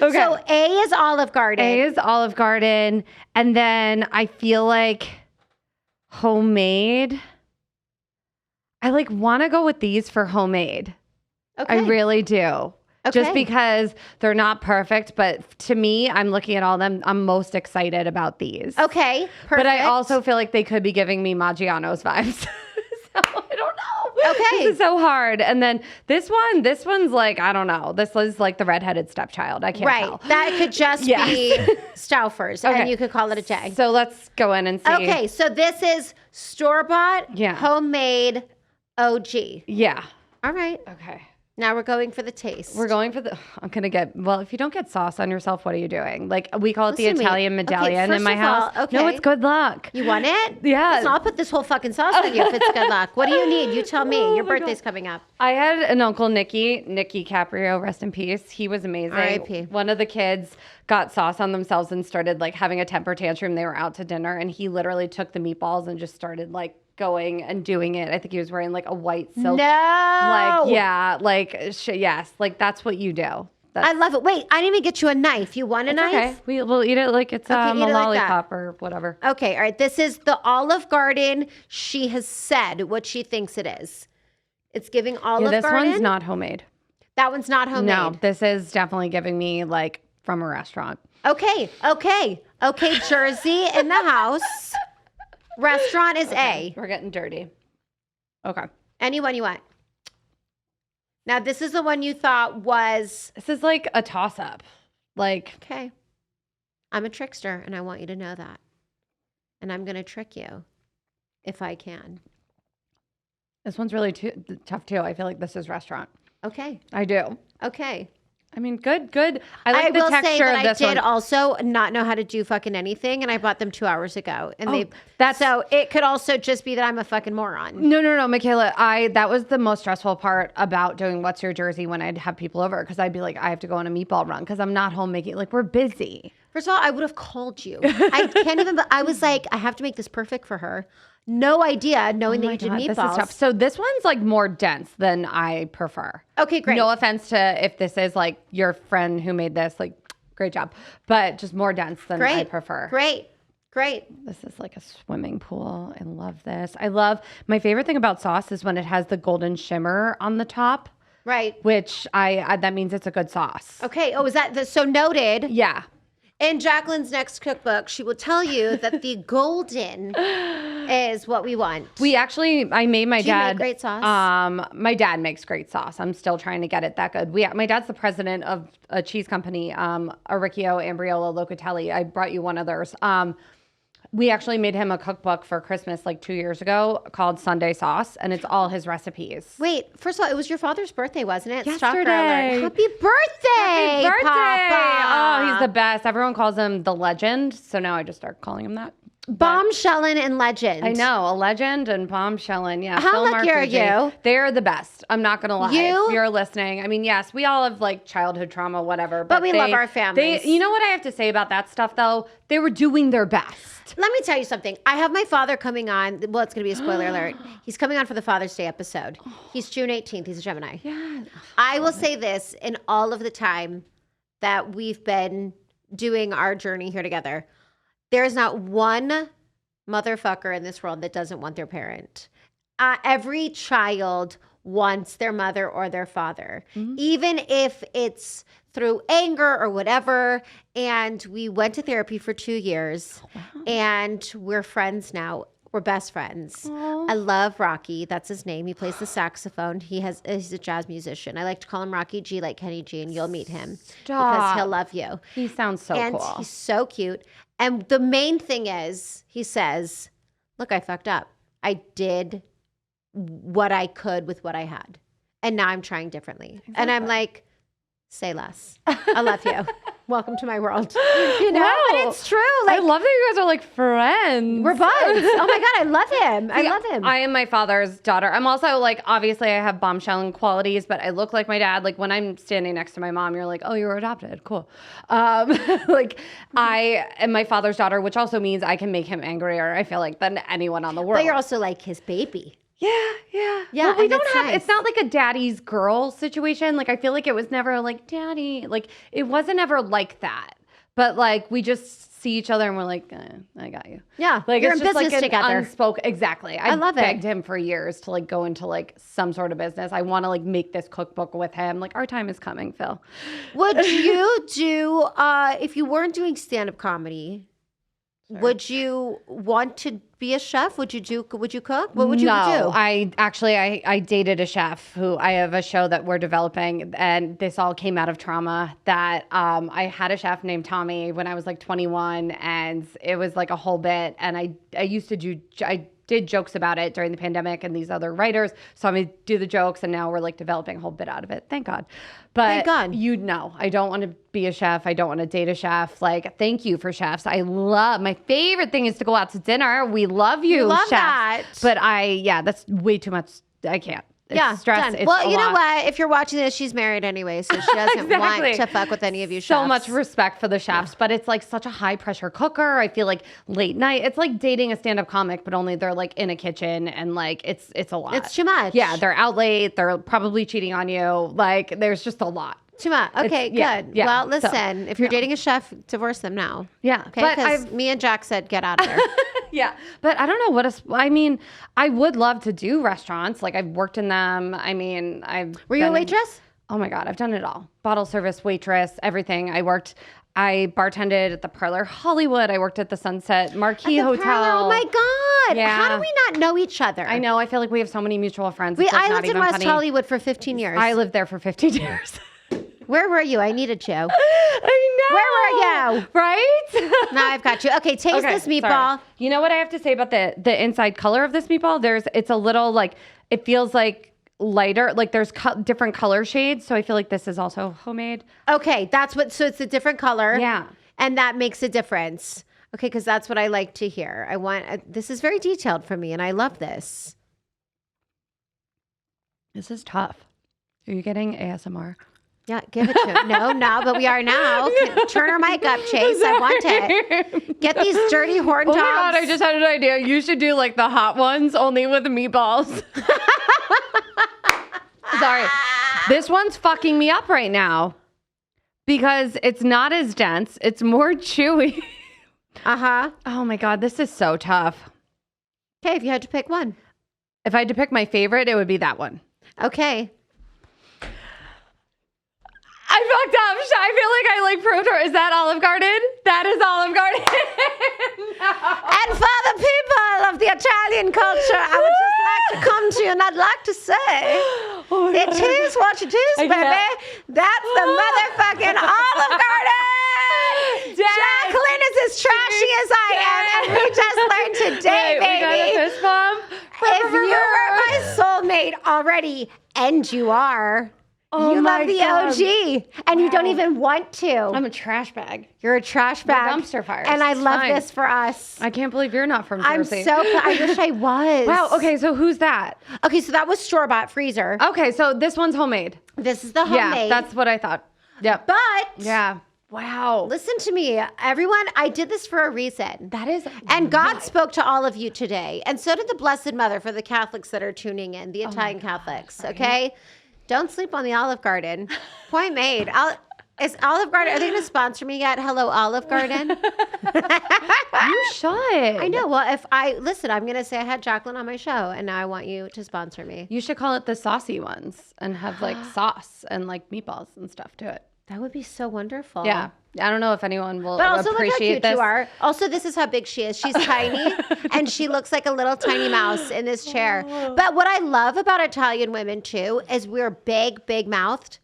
[SPEAKER 1] Okay.
[SPEAKER 2] So A is Olive Garden.
[SPEAKER 1] A is Olive Garden. And then I feel like homemade. I like want to go with these for homemade.
[SPEAKER 2] Okay.
[SPEAKER 1] I really do.
[SPEAKER 2] Okay.
[SPEAKER 1] Just because they're not perfect, but to me, I'm looking at all of them. I'm most excited about these.
[SPEAKER 2] Okay, perfect.
[SPEAKER 1] But I also feel like they could be giving me Maggiano's vibes. So I don't know.
[SPEAKER 2] Okay.
[SPEAKER 1] This is so hard. And then this one's like, I don't know. This is like the redheaded stepchild. I can't tell.
[SPEAKER 2] Right. That could just
[SPEAKER 1] Yes.
[SPEAKER 2] be Stauffer's,
[SPEAKER 1] Okay.
[SPEAKER 2] and you could call it a J.
[SPEAKER 1] So let's go in and see.
[SPEAKER 2] Okay, so this is store-bought,
[SPEAKER 1] Yeah.
[SPEAKER 2] homemade, OG.
[SPEAKER 1] Yeah.
[SPEAKER 2] All right.
[SPEAKER 1] Okay.
[SPEAKER 2] Now we're going for the taste.
[SPEAKER 1] We're going for I'm going to get, well, if you don't get sauce on yourself, what are you doing? Like we call it
[SPEAKER 2] Listen to
[SPEAKER 1] the
[SPEAKER 2] me.
[SPEAKER 1] Italian
[SPEAKER 2] Okay,
[SPEAKER 1] medallion in
[SPEAKER 2] first
[SPEAKER 1] my
[SPEAKER 2] of
[SPEAKER 1] house.
[SPEAKER 2] all,
[SPEAKER 1] No,
[SPEAKER 2] okay.
[SPEAKER 1] it's good luck.
[SPEAKER 2] You want it?
[SPEAKER 1] Yeah.
[SPEAKER 2] Listen, I'll put this whole fucking sauce on you if it's good luck. What do you need? You tell me. Your
[SPEAKER 1] my
[SPEAKER 2] birthday's coming up.
[SPEAKER 1] I had an uncle, Nicky Caprio, rest in peace. He was amazing.
[SPEAKER 2] R.I.P.
[SPEAKER 1] One of the kids got sauce on themselves and started like having a temper tantrum. They were out to dinner and he literally took the meatballs and just started like going and doing it. I think he was wearing like a white silk.
[SPEAKER 2] No.
[SPEAKER 1] Like, yeah, like, yes, like that's what you do.
[SPEAKER 2] I love it. Wait, I didn't even get you a knife. You want a knife?
[SPEAKER 1] Okay, we'll eat it like it's
[SPEAKER 2] Okay,
[SPEAKER 1] a
[SPEAKER 2] eat it like
[SPEAKER 1] lollipop or whatever.
[SPEAKER 2] Okay, all right. This is the Olive Garden. She has said what she thinks it is. It's giving Olive
[SPEAKER 1] This
[SPEAKER 2] Garden.
[SPEAKER 1] one's not homemade.
[SPEAKER 2] That one's not homemade.
[SPEAKER 1] No, this is definitely giving me like from a restaurant.
[SPEAKER 2] Okay. Jersey in the house. Restaurant is A.
[SPEAKER 1] We're getting dirty. Okay.
[SPEAKER 2] Anyone you want. Now, this is the one you thought was...
[SPEAKER 1] This is like a toss-up. Like,
[SPEAKER 2] Okay. I'm a trickster, and I want you to know that. And I'm going to trick you if I can.
[SPEAKER 1] this one's really tough too. I feel like this is restaurant.
[SPEAKER 2] Okay.
[SPEAKER 1] I do.
[SPEAKER 2] Okay.
[SPEAKER 1] I mean, good. I like the
[SPEAKER 2] will
[SPEAKER 1] texture
[SPEAKER 2] say that
[SPEAKER 1] of this
[SPEAKER 2] I did
[SPEAKER 1] one.
[SPEAKER 2] also not know how to do fucking anything, and I bought them 2 hours ago. And
[SPEAKER 1] that's-
[SPEAKER 2] so it could also just be that I'm a fucking moron.
[SPEAKER 1] No, Michaela. That was the most stressful part about doing What's Your Jersey when I'd have people over because I'd be like, I have to go on a meatball run because I'm not home making. Like we're busy.
[SPEAKER 2] First of all, I would have called you. I can't even. I was like, I have to make this perfect for her. No idea, knowing that you did meatballs.
[SPEAKER 1] This is tough. So this one's like more dense than I prefer.
[SPEAKER 2] Okay, great.
[SPEAKER 1] No offense to if this is like your friend who made this, like great job, but just more dense than I prefer.
[SPEAKER 2] Great.
[SPEAKER 1] This is like a swimming pool. I love this. My favorite thing about sauce is when it has the golden shimmer on the top.
[SPEAKER 2] Right.
[SPEAKER 1] Which I that means it's a good sauce.
[SPEAKER 2] Okay. Oh, is that so noted?
[SPEAKER 1] Yeah.
[SPEAKER 2] In Jaclyn's next cookbook, she will tell you that the golden is what we want.
[SPEAKER 1] I made my
[SPEAKER 2] Do you
[SPEAKER 1] dad
[SPEAKER 2] make great sauce?
[SPEAKER 1] My dad makes great sauce. I'm still trying to get it that good. My dad's the president of a cheese company, Arricchio Ambriola Locatelli. I brought you one of theirs. We actually made him a cookbook for Christmas like 2 years ago called Sunday Sauce, and it's all his recipes.
[SPEAKER 2] Wait, first of all, it was your father's birthday, wasn't it?
[SPEAKER 1] Yesterday.
[SPEAKER 2] Stalker alert. Happy birthday,
[SPEAKER 1] Happy birthday!
[SPEAKER 2] Papa.
[SPEAKER 1] Oh, he's the best. Everyone calls him the legend, so now I just start calling him that.
[SPEAKER 2] Bombshellin' and legend.
[SPEAKER 1] I know, a legend and bombshellin'. Yeah.
[SPEAKER 2] How
[SPEAKER 1] Phil
[SPEAKER 2] lucky are
[SPEAKER 1] Marfuggi.
[SPEAKER 2] you?
[SPEAKER 1] They're the best. I'm not gonna lie.
[SPEAKER 2] You?
[SPEAKER 1] If you're listening, I mean, yes, we all have like childhood trauma, whatever.
[SPEAKER 2] But we love our families.
[SPEAKER 1] You know what I have to say about that stuff, though? They were doing their best.
[SPEAKER 2] Let me tell you something. I have my father coming on. Well, it's going to be a spoiler alert. He's coming on for the Father's Day episode. He's June 18th. He's a Gemini.
[SPEAKER 1] Yeah.
[SPEAKER 2] I will say this in all of the time that we've been doing our journey here together. There is not one motherfucker in this world that doesn't want their parent. Every child wants their mother or their father, even if it's through anger or whatever. And we went to therapy for 2 years and we're friends now. We're best friends.
[SPEAKER 1] Aww.
[SPEAKER 2] I love Rocky. That's his name. He plays the saxophone. He's a jazz musician. I like to call him Rocky G, like Kenny G, and you'll meet him because he'll love you.
[SPEAKER 1] He sounds so
[SPEAKER 2] And
[SPEAKER 1] cool.
[SPEAKER 2] he's so cute. And the main thing is, he says, look, I fucked up. I did what I could with what I had. And now I'm trying differently.
[SPEAKER 1] Exactly.
[SPEAKER 2] And I'm like, say less. I love you. Welcome to my world. You know,
[SPEAKER 1] Wow.
[SPEAKER 2] but it's true.
[SPEAKER 1] I love that you guys are like friends.
[SPEAKER 2] We're buds. Oh my God, I love him. I love him.
[SPEAKER 1] I am my father's daughter. I'm also like, obviously I have bombshelling qualities, but I look like my dad. Like when I'm standing next to my mom, you're like, oh, you were adopted. Cool. Like I am my father's daughter, which also means I can make him angrier, I feel like, than anyone on the world.
[SPEAKER 2] But you're also like his baby.
[SPEAKER 1] Yeah.
[SPEAKER 2] Yeah,
[SPEAKER 1] But we
[SPEAKER 2] and
[SPEAKER 1] don't
[SPEAKER 2] it's
[SPEAKER 1] have,
[SPEAKER 2] nice.
[SPEAKER 1] it's not like a daddy's girl situation. Like I feel like it was never like daddy. Like it wasn't ever like that. But like we just see each other and we're like, I got you.
[SPEAKER 2] Yeah,
[SPEAKER 1] Like
[SPEAKER 2] you're
[SPEAKER 1] it's
[SPEAKER 2] in
[SPEAKER 1] just
[SPEAKER 2] business
[SPEAKER 1] like
[SPEAKER 2] together.
[SPEAKER 1] unspoken. Exactly.
[SPEAKER 2] I love it.
[SPEAKER 1] begged him for years to like go into like some sort of business. I want to like make this cookbook with him. Like our time is coming, Phil.
[SPEAKER 2] Would you do, if you weren't doing stand-up comedy, would you want to be a chef? Would you cook? What would you do?
[SPEAKER 1] I dated a chef who I have a show that we're developing, and this all came out of trauma that I had a chef named Tommy when I was like 21, and it was like a whole bit. And I did jokes about it during the pandemic and these other writers. So I'm going to do the jokes, and now we're like developing a whole bit out of it. Thank God. But
[SPEAKER 2] Thank God.
[SPEAKER 1] I don't want to be a chef. I don't want to date a chef. Like, thank you for chefs. My favorite thing is to go out to dinner. We love you,
[SPEAKER 2] love
[SPEAKER 1] chefs.
[SPEAKER 2] that.
[SPEAKER 1] But that's way too much. I can't. It's stress.
[SPEAKER 2] done.
[SPEAKER 1] It's
[SPEAKER 2] Well, you know
[SPEAKER 1] lot.
[SPEAKER 2] what? If you're watching this, she's married anyway, so she doesn't
[SPEAKER 1] Exactly.
[SPEAKER 2] want to fuck with any of you chefs.
[SPEAKER 1] So much respect for the chefs, but it's like such a high pressure cooker. I feel like late night. It's like dating a stand up comic, but only they're like in a kitchen and like it's a lot.
[SPEAKER 2] It's too much.
[SPEAKER 1] Yeah, they're out late. They're probably cheating on you. Like there's just a lot.
[SPEAKER 2] Too much. Okay,
[SPEAKER 1] yeah,
[SPEAKER 2] good.
[SPEAKER 1] yeah.
[SPEAKER 2] Well,
[SPEAKER 1] So,
[SPEAKER 2] listen, if you're dating a chef, divorce them now.
[SPEAKER 1] Yeah,
[SPEAKER 2] Okay,
[SPEAKER 1] but
[SPEAKER 2] because me and Jack said get out of there.
[SPEAKER 1] Yeah, but I don't know what else. I mean, I would love to do restaurants. Like I've worked in them. I mean,
[SPEAKER 2] Were you a waitress?
[SPEAKER 1] Oh my God, I've done it all. Bottle service, waitress, everything. I bartended at the Parlor Hollywood. I worked at the Sunset Marquis
[SPEAKER 2] At the
[SPEAKER 1] Hotel.
[SPEAKER 2] Parlor. Oh my God.
[SPEAKER 1] Yeah.
[SPEAKER 2] How do we not know each other?
[SPEAKER 1] I know. I feel like we have so many mutual friends. It's, like,
[SPEAKER 2] I
[SPEAKER 1] not
[SPEAKER 2] lived in
[SPEAKER 1] even
[SPEAKER 2] West
[SPEAKER 1] funny.
[SPEAKER 2] Hollywood for 15 years.
[SPEAKER 1] I lived there for 15 years.
[SPEAKER 2] Where were you? I needed you.
[SPEAKER 1] I know.
[SPEAKER 2] Where were you?
[SPEAKER 1] Right?
[SPEAKER 2] Now I've got you. Okay, taste this meatball.
[SPEAKER 1] Sorry. You know what I have to say about the inside color of this meatball? It's a little like, it feels like lighter, like there's different color shades. So I feel like this is also homemade.
[SPEAKER 2] Okay, so it's a different color.
[SPEAKER 1] Yeah.
[SPEAKER 2] And that makes a difference. Okay, because that's what I like to hear. This is very detailed for me, and I love this.
[SPEAKER 1] This is tough. Are you getting ASMR?
[SPEAKER 2] Yeah, give it to him. No, but we are now. Turn our mic up, Chase. I want it. Get these dirty horn dogs.
[SPEAKER 1] Oh my God, I just had an idea. You should do like the hot ones only with meatballs. Sorry. This one's fucking me up right now because it's not as dense. It's more chewy.
[SPEAKER 2] Uh-huh.
[SPEAKER 1] Oh my God, this is so tough.
[SPEAKER 2] Okay, if you had to pick one.
[SPEAKER 1] If I had to pick my favorite, it would be that one.
[SPEAKER 2] Okay.
[SPEAKER 1] I fucked up. I feel like I proved her. Is that Olive Garden? That is Olive Garden. No.
[SPEAKER 2] And for the people of the Italian culture, I would just like to come to you and I'd like to say, it is what it is, baby. That's the motherfucking Olive Garden. Jaclyn is as trashy as I am, and we just learned today,
[SPEAKER 1] Wait, we got a
[SPEAKER 2] baby.
[SPEAKER 1] fist bump.
[SPEAKER 2] If you were my soulmate already, and you are, you
[SPEAKER 1] my
[SPEAKER 2] love the
[SPEAKER 1] God.
[SPEAKER 2] OG, and you don't even want to.
[SPEAKER 1] I'm a trash bag.
[SPEAKER 2] You're a trash bag.
[SPEAKER 1] Dumpster fires.
[SPEAKER 2] And I
[SPEAKER 1] It's
[SPEAKER 2] love
[SPEAKER 1] fine.
[SPEAKER 2] this for us.
[SPEAKER 1] I can't believe you're not from
[SPEAKER 2] I'm
[SPEAKER 1] Jersey.
[SPEAKER 2] I wish I was.
[SPEAKER 1] Wow. Okay. So who's that?
[SPEAKER 2] Okay, so that was store-bought freezer.
[SPEAKER 1] Okay. So this one's homemade.
[SPEAKER 2] This is the
[SPEAKER 1] Yeah.
[SPEAKER 2] homemade.
[SPEAKER 1] That's what I thought. Yep.
[SPEAKER 2] But
[SPEAKER 1] Yeah. Wow.
[SPEAKER 2] listen to me, everyone. I did this for a reason.
[SPEAKER 1] That is.
[SPEAKER 2] And God spoke to all of you today. And so did the Blessed Mother for the Catholics that are tuning in, the Italian Catholics, okay? Don't sleep on the Olive Garden. Point made. Is Olive Garden, are they going to sponsor me yet? Hello, Olive Garden.
[SPEAKER 1] You should.
[SPEAKER 2] I know. Well, listen, I'm going to say I had Jaclyn on my show, and now I want you to sponsor me.
[SPEAKER 1] You should call it the saucy ones and have sauce and meatballs and stuff to it.
[SPEAKER 2] That would be so wonderful.
[SPEAKER 1] Yeah. I don't know if anyone will
[SPEAKER 2] But also look how
[SPEAKER 1] appreciate
[SPEAKER 2] cute
[SPEAKER 1] this.
[SPEAKER 2] you are. Also, this is how big she is. She's tiny, and she looks like a little tiny mouse in this chair. But what I love about Italian women, too, is we're big-mouthed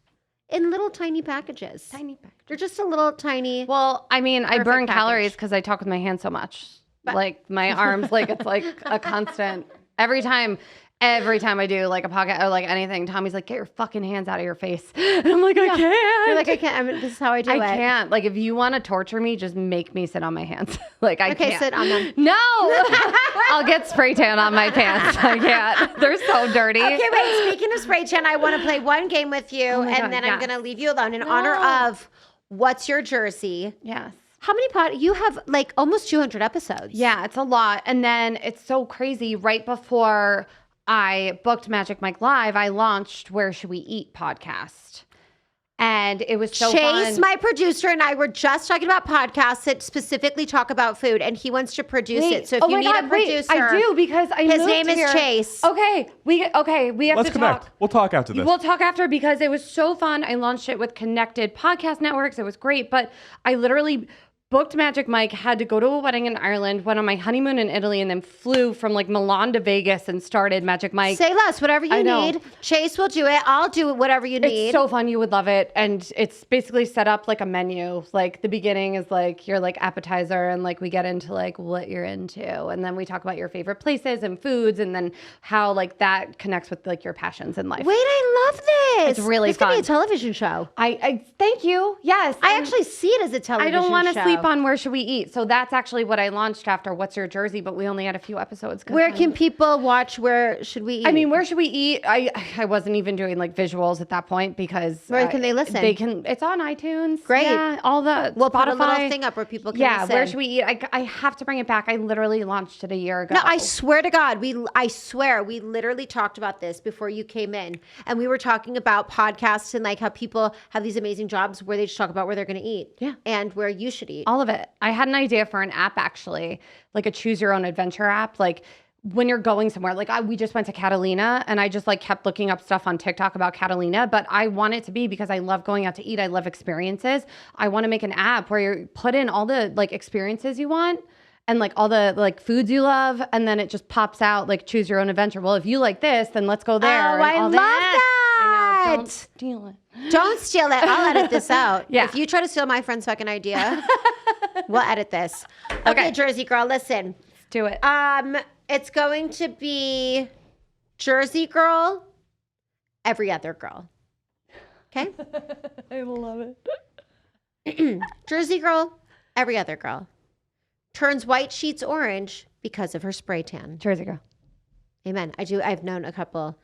[SPEAKER 2] in little tiny packages.
[SPEAKER 1] Tiny package.
[SPEAKER 2] They're just a little tiny.
[SPEAKER 1] Well, I mean, I
[SPEAKER 2] Perfect
[SPEAKER 1] burn
[SPEAKER 2] package.
[SPEAKER 1] calories because I talk with my hands so much. My arms, it's like a constant. Every time I do a podcast or anything, Tommy's like, get your fucking hands out of your face. And I'm like, I can't.
[SPEAKER 2] You're like, I can't. This is how I do it.
[SPEAKER 1] I can't. If you want to torture me, just make me sit on my hands. I can't.
[SPEAKER 2] Okay, sit on them.
[SPEAKER 1] No. I'll get spray tan on my pants. I can't. They're so dirty.
[SPEAKER 2] Okay, wait. Speaking of spray tan, I want to play one game with you,
[SPEAKER 1] my
[SPEAKER 2] and
[SPEAKER 1] God,
[SPEAKER 2] then I'm
[SPEAKER 1] yes.
[SPEAKER 2] going to leave you alone in honor of What's Your Jersey?
[SPEAKER 1] Yes.
[SPEAKER 2] How many you have almost 200 episodes.
[SPEAKER 1] Yeah, it's a lot. And then it's so crazy. Right before I booked Magic Mike Live, I launched Where Should We Eat podcast. And it was so
[SPEAKER 2] Chase,
[SPEAKER 1] fun.
[SPEAKER 2] my producer, and I were just talking about podcasts that specifically talk about food, and he wants to produce it. So if you need a producer,
[SPEAKER 1] I do because
[SPEAKER 2] his name is Chase.
[SPEAKER 1] Okay, we have
[SPEAKER 3] Let's
[SPEAKER 1] to
[SPEAKER 3] connect.
[SPEAKER 1] talk.
[SPEAKER 3] We'll talk after this.
[SPEAKER 1] We'll talk after because it was so fun. I launched it with connected podcast networks. It was great, but I literally booked Magic Mike, had to go to a wedding in Ireland, went on my honeymoon in Italy, and then flew from Milan to Vegas and started Magic Mike.
[SPEAKER 2] Say less, whatever you need. Chase will do it. I'll do it, whatever you need.
[SPEAKER 1] It's so fun. You would love it. And it's basically set up like a menu. The beginning is your appetizer, and we get into what you're into. And then we talk about your favorite places and foods, and then how that connects with your passions in life.
[SPEAKER 2] Wait, I love this.
[SPEAKER 1] It's really
[SPEAKER 2] This could be
[SPEAKER 1] fun.
[SPEAKER 2] a television show.
[SPEAKER 1] I thank you. Yes.
[SPEAKER 2] I actually see it as a
[SPEAKER 1] I
[SPEAKER 2] television
[SPEAKER 1] don't want to
[SPEAKER 2] show.
[SPEAKER 1] sleep on Where Should We Eat. So that's actually what I launched after What's Your Jersey, but we only had a few episodes.
[SPEAKER 2] Where can people watch Where Should We Eat?
[SPEAKER 1] I mean, Where Should We Eat? I wasn't even doing visuals at that point because
[SPEAKER 2] Where can they listen?
[SPEAKER 1] They can. It's on iTunes.
[SPEAKER 2] Great.
[SPEAKER 1] Yeah, all the
[SPEAKER 2] We'll
[SPEAKER 1] Spotify.
[SPEAKER 2] put a little thing up where people can
[SPEAKER 1] Yeah,
[SPEAKER 2] listen.
[SPEAKER 1] Where Should We Eat? I have to bring it back. I literally launched it a year ago.
[SPEAKER 2] No, I swear to God, I swear we literally talked about this before you came in, and we were talking about podcasts and how people have these amazing jobs where they just talk about where they're going to eat, and where you should eat.
[SPEAKER 1] All of it. I had an idea for an app actually, a choose your own adventure app. When you're going somewhere, we just went to Catalina, and I just kept looking up stuff on TikTok about Catalina, but I want it to be because I love going out to eat. I love experiences. I want to make an app where you put in all the experiences you want and all the foods you love, and then it just pops out choose your own adventure. Well, if you like this, then let's go there.
[SPEAKER 2] Oh,
[SPEAKER 1] and
[SPEAKER 2] I
[SPEAKER 1] all
[SPEAKER 2] love that.
[SPEAKER 1] I know. Don't steal it.
[SPEAKER 2] Don't steal it. I'll edit this out.
[SPEAKER 1] Yeah.
[SPEAKER 2] If you try to steal my friend's fucking idea, we'll edit this. Okay, Jersey girl, listen.
[SPEAKER 1] Let's do it.
[SPEAKER 2] It's going to be Jersey girl, every other girl. Okay?
[SPEAKER 1] I love it.
[SPEAKER 2] Jersey girl, every other girl. Turns white sheets orange because of her spray tan.
[SPEAKER 1] Jersey girl.
[SPEAKER 2] Amen. I've known a couple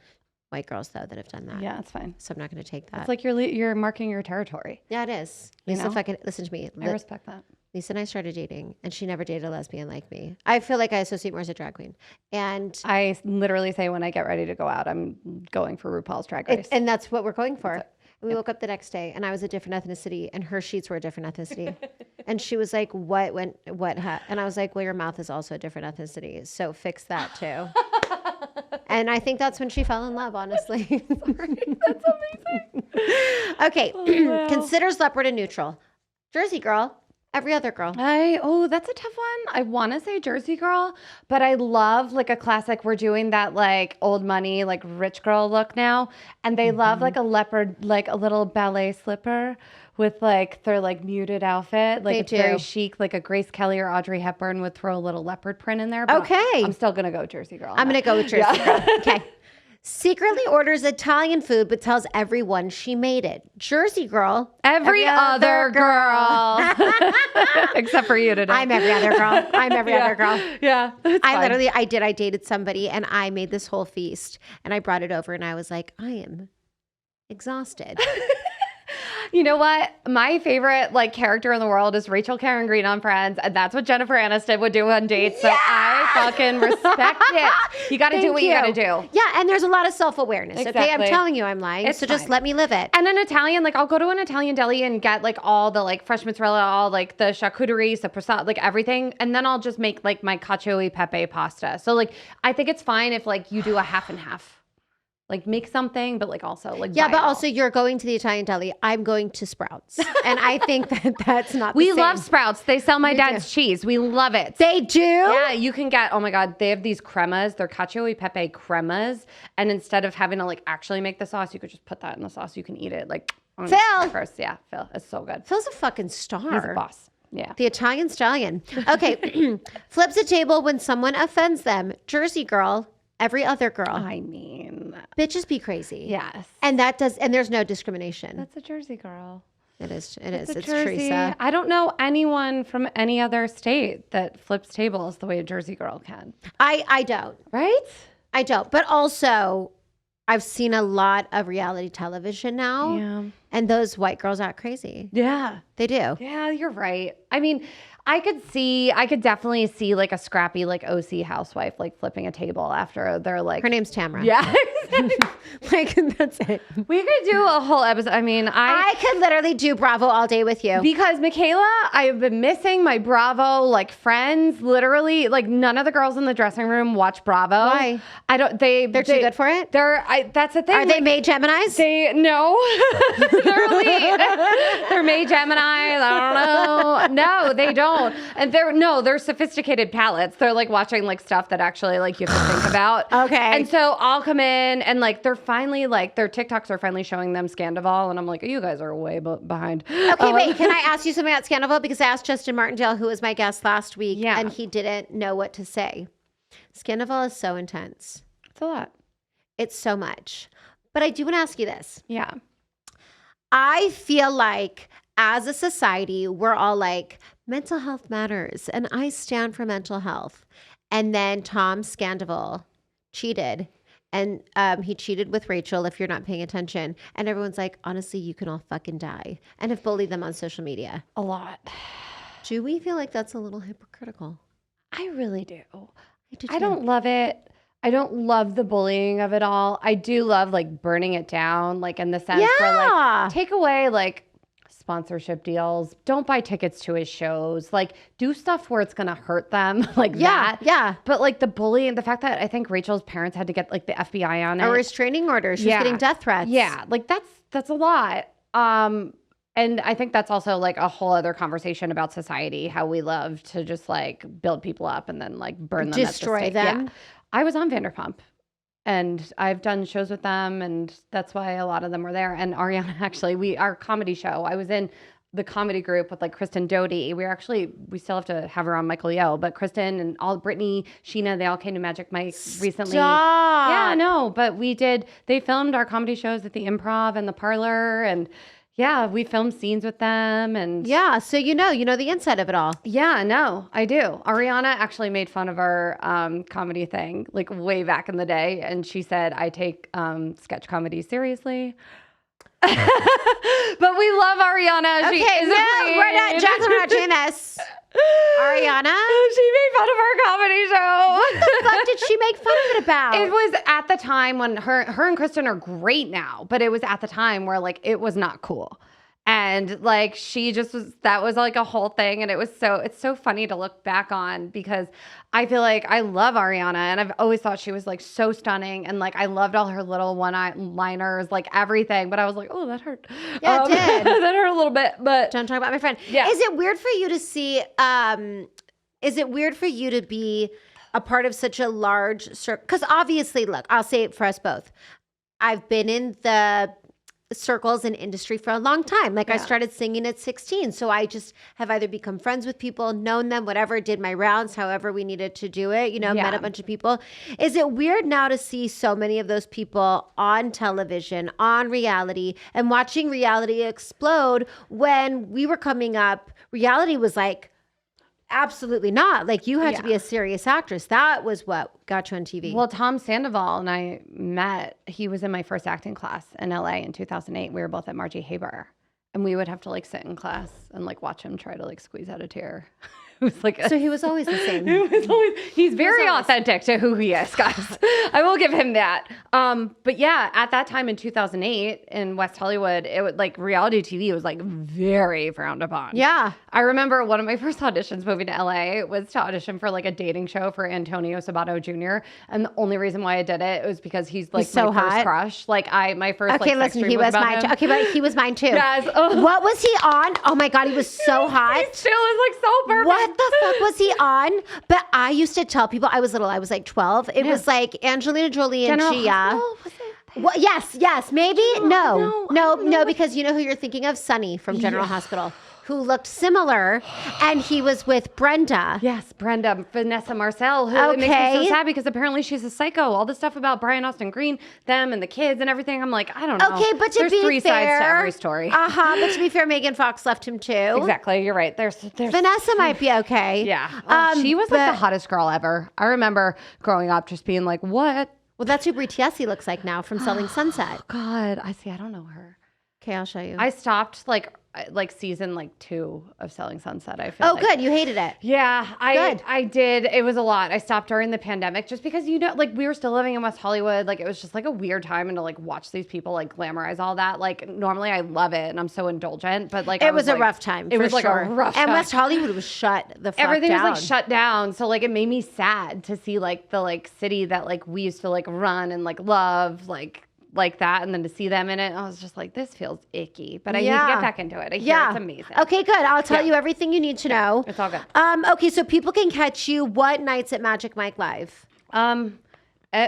[SPEAKER 2] white girls, though, that have done that.
[SPEAKER 1] Yeah, it's fine.
[SPEAKER 2] So I'm not going to take that.
[SPEAKER 1] It's you're marking your territory.
[SPEAKER 2] Yeah, it is.
[SPEAKER 1] You
[SPEAKER 2] Lisa,
[SPEAKER 1] know?
[SPEAKER 2] fucking listen to me.
[SPEAKER 1] I respect that.
[SPEAKER 2] Lisa and I started dating, and she never dated a lesbian like me. I feel like I associate more as a drag queen. And
[SPEAKER 1] I literally say when I get ready to go out, I'm going for RuPaul's Drag Race.
[SPEAKER 2] and that's what we're going for. And we woke up the next day, and I was a different ethnicity, and her sheets were a different ethnicity. And she was like, what? And I was like, well, your mouth is also a different ethnicity, so fix that too. And I think that's when she fell in love, honestly.
[SPEAKER 1] That's amazing.
[SPEAKER 2] Okay. Considers leopard and neutral. Jersey girl. Every other girl.
[SPEAKER 1] That's a tough one. I want to say Jersey girl, but I love like a classic. We're doing that like old money, like rich girl look now. And they love like a leopard, like a little ballet slipper with like their like muted outfit. Like it's very chic, like a Grace Kelly or Audrey Hepburn would throw a little leopard print in there. But
[SPEAKER 2] Okay.
[SPEAKER 1] I'm still going to go Jersey girl.
[SPEAKER 2] I'm going to go with Jersey girl. Okay. Secretly orders Italian food, but tells everyone she made it. Jersey girl.
[SPEAKER 1] Every other girl. Except for you today.
[SPEAKER 2] I'm every other girl. I'm every other girl.
[SPEAKER 1] Yeah.
[SPEAKER 2] I dated somebody and I made this whole feast and I brought it over and I was like, I am exhausted.
[SPEAKER 1] You know what? My favorite like character in the world is Rachel Karen Green on Friends, and that's what Jennifer Aniston would do on dates. So I fucking respect it. You got to do what you got to do.
[SPEAKER 2] Yeah, and there's a lot of self-awareness.
[SPEAKER 1] Exactly.
[SPEAKER 2] Okay, I'm telling you, I'm lying.
[SPEAKER 1] It's
[SPEAKER 2] so just
[SPEAKER 1] fine.
[SPEAKER 2] let me live it.
[SPEAKER 1] And an Italian, like I'll go to an Italian deli and get like all the like fresh mozzarella, all like the charcuterie, the passata, like everything, and then I'll just make like my cacio e pepe pasta. So like I think it's fine if like you do a half and half. Like make something, but like also like
[SPEAKER 2] yeah, but also you're going to the Italian deli. I'm going to Sprouts, and I think that's not.
[SPEAKER 1] We
[SPEAKER 2] the same.
[SPEAKER 1] love Sprouts. They sell my dad's cheese. We love it.
[SPEAKER 2] They do.
[SPEAKER 1] Yeah, you can get. Oh my god, they have these cremas. They're cacio e pepe cremas, and instead of having to like actually make the sauce, you could just put that in the sauce. You can eat it like
[SPEAKER 2] Phil.
[SPEAKER 1] First, yeah, Phil, it's so good.
[SPEAKER 2] Phil's a fucking star.
[SPEAKER 1] He's a boss. Yeah.
[SPEAKER 2] The Italian stallion. Okay, flips a table when someone offends them. Jersey girl. Every other girl.
[SPEAKER 1] I mean,
[SPEAKER 2] bitches be crazy.
[SPEAKER 1] Yes.
[SPEAKER 2] And there's no discrimination.
[SPEAKER 1] That's a Jersey girl.
[SPEAKER 2] It is.
[SPEAKER 1] It's
[SPEAKER 2] It's Teresa.
[SPEAKER 1] I don't know anyone from any other state that flips tables the way a Jersey girl can.
[SPEAKER 2] I don't.
[SPEAKER 1] Right?
[SPEAKER 2] I don't. But also, I've seen a lot of reality television now.
[SPEAKER 1] Yeah.
[SPEAKER 2] And those white girls act crazy.
[SPEAKER 1] Yeah.
[SPEAKER 2] They do.
[SPEAKER 1] Yeah, you're right. I mean, I could definitely see like a scrappy like OC housewife like flipping a table after they're like
[SPEAKER 2] Her name's Tamara.
[SPEAKER 1] Yeah.
[SPEAKER 2] Like that's it.
[SPEAKER 1] We could do a whole episode. I mean,
[SPEAKER 2] I could literally do Bravo all day with you.
[SPEAKER 1] Because Michaela, I have been missing my Bravo like friends. Literally, like none of the girls in the dressing room watch Bravo.
[SPEAKER 2] Why?
[SPEAKER 1] I don't.
[SPEAKER 2] They're too good for it.
[SPEAKER 1] That's the thing.
[SPEAKER 2] Are they made Geminis?
[SPEAKER 1] No. They're elite. They're made Geminis. I don't know. No, they don't. And they're sophisticated palates. They're like watching like stuff that actually like you have to think about.
[SPEAKER 2] Okay.
[SPEAKER 1] And so I'll come in and like they're finally like their TikToks are finally showing them Scandival, and I'm like, you guys are way behind.
[SPEAKER 2] Okay, wait. Can I ask you something about Scandival? Because I asked Justin Martindale, who was my guest last week, and he didn't know what to say. Scandival is so intense.
[SPEAKER 1] It's a lot.
[SPEAKER 2] It's so much. But I do want to ask you this.
[SPEAKER 1] Yeah.
[SPEAKER 2] I feel like as a society, we're all like, mental health matters, and I stand for mental health. And then Tom Scandival cheated. And he cheated with Rachel, if you're not paying attention. And everyone's like, honestly, you can all fucking die. And have bullied them on social media.
[SPEAKER 1] A lot.
[SPEAKER 2] Do we feel like that's a little hypocritical?
[SPEAKER 1] I really do.
[SPEAKER 2] I
[SPEAKER 1] don't love it. I don't love the bullying of it all. I do love like burning it down, like in the sense where like take away like sponsorship deals. Don't buy tickets to his shows. Like do stuff where it's gonna hurt them, like that.
[SPEAKER 2] Yeah.
[SPEAKER 1] But like the bullying, the fact that I think Rachel's parents had to get like the FBI on it.
[SPEAKER 2] A restraining order. She's getting death threats.
[SPEAKER 1] Yeah, like that's a lot. And I think that's also like a whole other conversation about society, how we love to just like build people up and then like burn them,
[SPEAKER 2] destroy them.
[SPEAKER 1] Yeah. I was on Vanderpump. And I've done shows with them, and that's why a lot of them were there. And Ariana, actually, our comedy show, I was in the comedy group with like Kristen Doty. We still have to have her on Michael Yo, but Kristen and all Brittany, Sheena, they all came to Magic Mike recently.
[SPEAKER 2] Stop.
[SPEAKER 1] Yeah, no, but they filmed our comedy shows at the Improv and the Parlor, and yeah, we filmed scenes with them. And
[SPEAKER 2] yeah, so you know the inside of it all.
[SPEAKER 1] Yeah, no, I do. Ariana actually made fun of our comedy thing like way back in the day, and she said I take sketch comedy seriously. But we love Ariana.
[SPEAKER 2] Okay, we're not. Jaclyn, we're not doing this. Ariana?
[SPEAKER 1] She made fun of our comedy show.
[SPEAKER 2] What the fuck did she make fun of it about?
[SPEAKER 1] It was at the time when her and Kristen are great now, but it was at the time where like it was not cool. And like she just was, that was like a whole thing. And it's so funny to look back on because I feel like I love Ariana and I've always thought she was like so stunning. And like I loved all her little one-liners, like everything. But I was like, oh, that hurt.
[SPEAKER 2] Yeah, it did.
[SPEAKER 1] That hurt a little bit. But
[SPEAKER 2] don't talk about my friend.
[SPEAKER 1] Yeah.
[SPEAKER 2] Is it weird for you to see, is it weird for you to be a part of such a large circle? Because obviously, look, I'll say it for us both. I've been in the circles and industry for a long time. Like I started singing at 16. So I just have either become friends with people, known them, whatever, did my rounds, however we needed to do it, met a bunch of people. Is it weird now to see so many of those people on television, on reality, and watching reality explode? When we were coming up, reality was like, absolutely not. Like you had to be a serious actress. That was what got you on TV.
[SPEAKER 1] Well, Tom Sandoval and I met. He was in my first acting class in LA in 2008. We were both at Margie Haber, and we would have to like sit in class and like watch him try to like squeeze out a tear. It was like
[SPEAKER 2] so he was always the same.
[SPEAKER 1] He's very authentic to who he is, guys. I will give him that. But yeah, at that time in 2008 in West Hollywood, it was like reality TV was like very frowned upon.
[SPEAKER 2] Yeah.
[SPEAKER 1] I remember one of my first auditions moving to LA was to audition for like a dating show for Antonio Sabato Jr. And the only reason why I did it was because he's like
[SPEAKER 2] so
[SPEAKER 1] my
[SPEAKER 2] hot.
[SPEAKER 1] First crush. Like my first
[SPEAKER 2] okay,
[SPEAKER 1] like, sex
[SPEAKER 2] listen,
[SPEAKER 1] dream
[SPEAKER 2] he was
[SPEAKER 1] about
[SPEAKER 2] mine
[SPEAKER 1] him.
[SPEAKER 2] too. Okay, but he was mine too.
[SPEAKER 1] Yes.
[SPEAKER 2] What was he on? Oh my God, he was so hot.
[SPEAKER 1] He still is like so perfect.
[SPEAKER 2] What the fuck was he on? But I used to tell people, I was little, I was like 12. It was like Angelina Jolie and
[SPEAKER 1] General
[SPEAKER 2] Gia.
[SPEAKER 1] Hospital? Was it?
[SPEAKER 2] Well, yes, maybe. No, because you know who you're thinking of? Sonny from General Hospital, who looked similar, and he was with Brenda.
[SPEAKER 1] Yes, Brenda, Vanessa Marcel, who it makes me so sad because apparently she's a psycho. All the stuff about Brian Austin Green, them and the kids and everything. I'm like, I don't know.
[SPEAKER 2] Okay, but to
[SPEAKER 1] There's
[SPEAKER 2] be
[SPEAKER 1] three
[SPEAKER 2] fair,
[SPEAKER 1] sides to every story.
[SPEAKER 2] But to be fair, Megan Fox left him too.
[SPEAKER 1] Exactly, you're right. There's
[SPEAKER 2] Vanessa might be okay.
[SPEAKER 1] Yeah. She was like the hottest girl ever. I remember growing up just being like, what?
[SPEAKER 2] Well, that's who Brie Tiesi looks like now from Selling Sunset.
[SPEAKER 1] God, I don't know her.
[SPEAKER 2] Okay, I'll show you.
[SPEAKER 1] I stopped like season like 2 of Selling Sunset. I feel like.
[SPEAKER 2] Good. You hated it.
[SPEAKER 1] Yeah, I did. It was a lot. I stopped during the pandemic just because, like we were still living in West Hollywood. Like it was just like a weird time and to like watch these people like glamorize all that. Like normally I love it and I'm so indulgent, but like
[SPEAKER 2] it was a rough time.
[SPEAKER 1] It was like a rough time.
[SPEAKER 2] And West Hollywood was shut the fuck
[SPEAKER 1] Everything
[SPEAKER 2] down.
[SPEAKER 1] was like shut down. So like it made me sad to see like the like city that like we used to like run and like love like that, and then to see them in it, I was just like, this feels icky, but I need to get back into it. I hear it's amazing.
[SPEAKER 2] Okay, good. I'll tell you everything you need to know.
[SPEAKER 1] It's all good.
[SPEAKER 2] Okay, so people can catch you what nights at Magic Mike Live?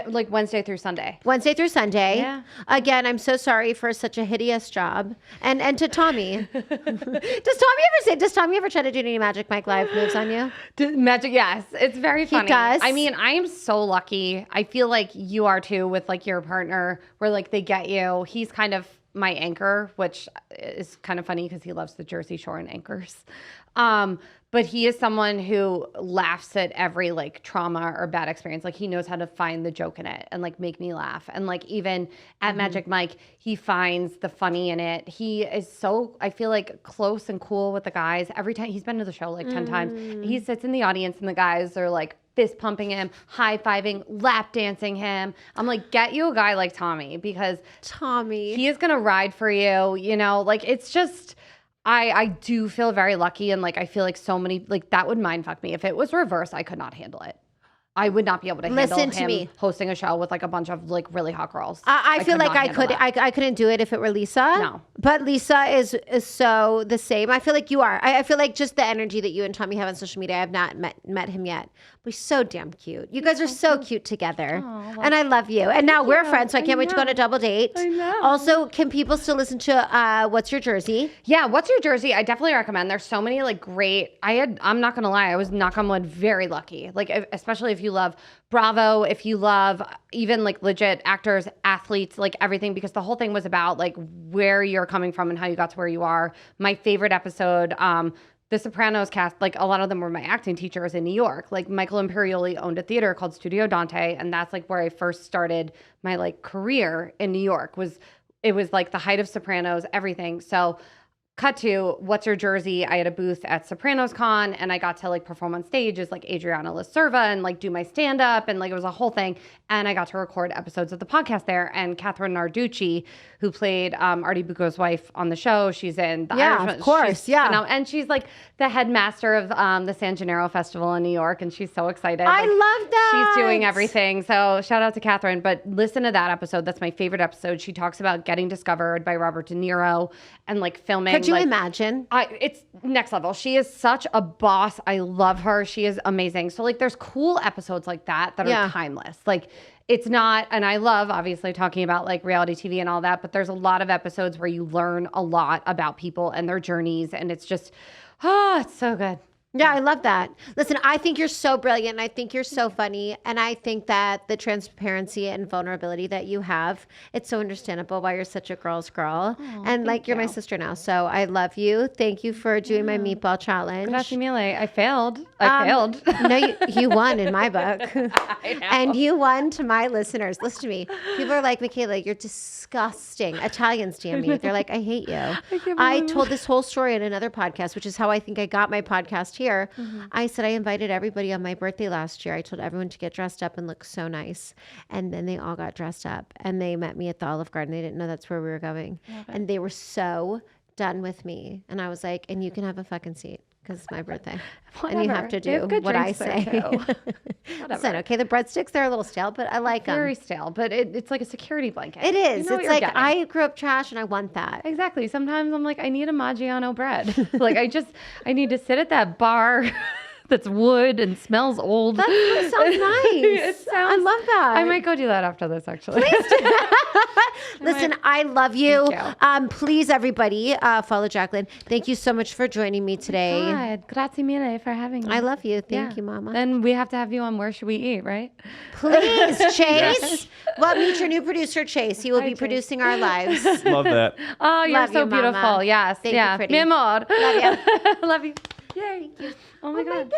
[SPEAKER 1] Like Wednesday through Sunday.
[SPEAKER 2] Wednesday through Sunday.
[SPEAKER 1] Yeah.
[SPEAKER 2] Again, I'm so sorry for such a hideous job. And to Tommy. Does Tommy ever try to do any Magic Mike Live moves on you?
[SPEAKER 1] Magic, yes. It's very funny.
[SPEAKER 2] He does?
[SPEAKER 1] I mean, I am so lucky. I feel like you are too with like your partner where like they get you. He's kind of my anchor, which is kind of funny because he loves the Jersey Shore and anchors. But he is someone who laughs at every like trauma or bad experience. Like he knows how to find the joke in it and like make me laugh. And like even at Magic Mike, he finds the funny in it. He is so, I feel like close and cool with the guys. Every time he's been to the show like 10 times, he sits in the audience and the guys are like fist pumping him, high fiving, lap dancing him. I'm like, get you a guy like Tommy because he is going to ride for you. You know, like it's just, I do feel very lucky. And like, I feel like so many, like that would mind fuck me. If it was reverse, I could not handle it. I would not be able to handle him hosting a show with like a bunch of like really hot girls.
[SPEAKER 2] I feel like I couldn't do it if it were Lisa.
[SPEAKER 1] No.
[SPEAKER 2] But Lisa is so the same. I feel like you are. I feel like just the energy that you and Tommy have on social media. I have not met him yet. But he's so damn cute. You guys are so cute together. And I love you. And now we're friends, so I can't wait to go on a double date.
[SPEAKER 1] I know.
[SPEAKER 2] Also, can people still listen to What's Your Jersey?
[SPEAKER 1] Yeah, What's Your Jersey? I definitely recommend. There's so many like great, I'm not gonna lie, I was knock on wood very lucky. Like especially if you love Bravo, if you love even like legit actors, athletes, like everything, because the whole thing was about like where you're coming from and how you got to where you are. My favorite episode, the Sopranos cast, like a lot of them were my acting teachers in New York. Like Michael Imperioli owned a theater called Studio Dante, and that's like where I first started my like career in New York. It was like the height of Sopranos, everything. So cut to What's Your Jersey? I had a booth at Sopranos Con and I got to like perform on stage as like Adriana Lacerva and like do my stand up and like it was a whole thing. And I got to record episodes of the podcast there. And Catherine Narducci, who played Artie Bucco's wife on the show, she's in The Irishman.
[SPEAKER 2] Of course,
[SPEAKER 1] And she's like the headmaster of the San Gennaro Festival in New York and she's so excited.
[SPEAKER 2] I
[SPEAKER 1] Like,
[SPEAKER 2] love that.
[SPEAKER 1] She's doing everything. So shout out to Catherine. But listen to that episode. That's my favorite episode. She talks about getting discovered by Robert De Niro and like filming.
[SPEAKER 2] Could you imagine?
[SPEAKER 1] It's next level. She is such a boss. I love her. She is amazing. So like there's cool episodes like that are timeless. Like it's not, and I love obviously talking about like reality TV and all that, but there's a lot of episodes where you learn a lot about people and their journeys. And it's just, it's so good.
[SPEAKER 2] Yeah, I love that. Listen, I think you're so brilliant. And I think you're so funny. And I think that the transparency and vulnerability that you have, it's so understandable why you're such a girl's girl. And like, you're my sister now. So I love you. Thank you for doing my meatball challenge.
[SPEAKER 1] Grazie mille. I failed. I failed.
[SPEAKER 2] No, you won in my book.
[SPEAKER 1] I know.
[SPEAKER 2] And you won to my listeners. Listen to me. People are like, Michaela, you're disgusting. Italians DM me. They're like, I hate you. I told this whole story in another podcast, which is how I think I got my podcast here. I said I invited everybody on my birthday last year. I told everyone to get dressed up and look so nice. And then they all got dressed up and they met me at the Olive Garden. They didn't know that's where we were going. And they were so done with me. And I was like, and you can have a fucking seat because it's my birthday. And you have to do what I say. Listen, okay, the breadsticks, they're a little stale, but I like them.
[SPEAKER 1] Very stale, but it's like a security blanket.
[SPEAKER 2] It is.
[SPEAKER 1] You know
[SPEAKER 2] It's like, I grew up trash and I want that.
[SPEAKER 1] Exactly. Sometimes I'm like, I need a Maggiano bread. Like I need to sit at that bar that's wood and smells old.
[SPEAKER 2] That sounds nice. I love that.
[SPEAKER 1] I might go do that after this, actually.
[SPEAKER 2] Listen, I love you.
[SPEAKER 1] Thank you.
[SPEAKER 2] Please, everybody, follow Jaclyn. Thank you so much for joining me today.
[SPEAKER 1] God, grazie mille for having me.
[SPEAKER 2] I love you. Thank you, Mama.
[SPEAKER 1] Then we have to have you on Where Should We Eat, right?
[SPEAKER 2] Please, Chase. Well, meet your new producer, Chase. He will be producing our lives.
[SPEAKER 3] Love that.
[SPEAKER 1] Oh, you're
[SPEAKER 2] Love
[SPEAKER 1] so
[SPEAKER 2] you, Mama.
[SPEAKER 1] beautiful. Yes.
[SPEAKER 2] Thank you, pretty.
[SPEAKER 1] Mi amor.
[SPEAKER 2] Love you.
[SPEAKER 1] Love you. Yay. Oh my God.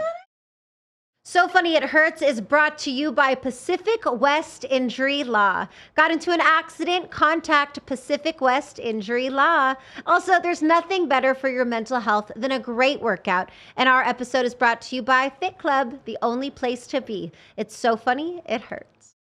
[SPEAKER 2] So Funny It Hurts is brought to you by Pacific West Injury Law. Got into an accident? Contact Pacific West Injury Law. Also, there's nothing better for your mental health than a great workout. And our episode is brought to you by Fit Club, the only place to be. It's so funny, it hurts.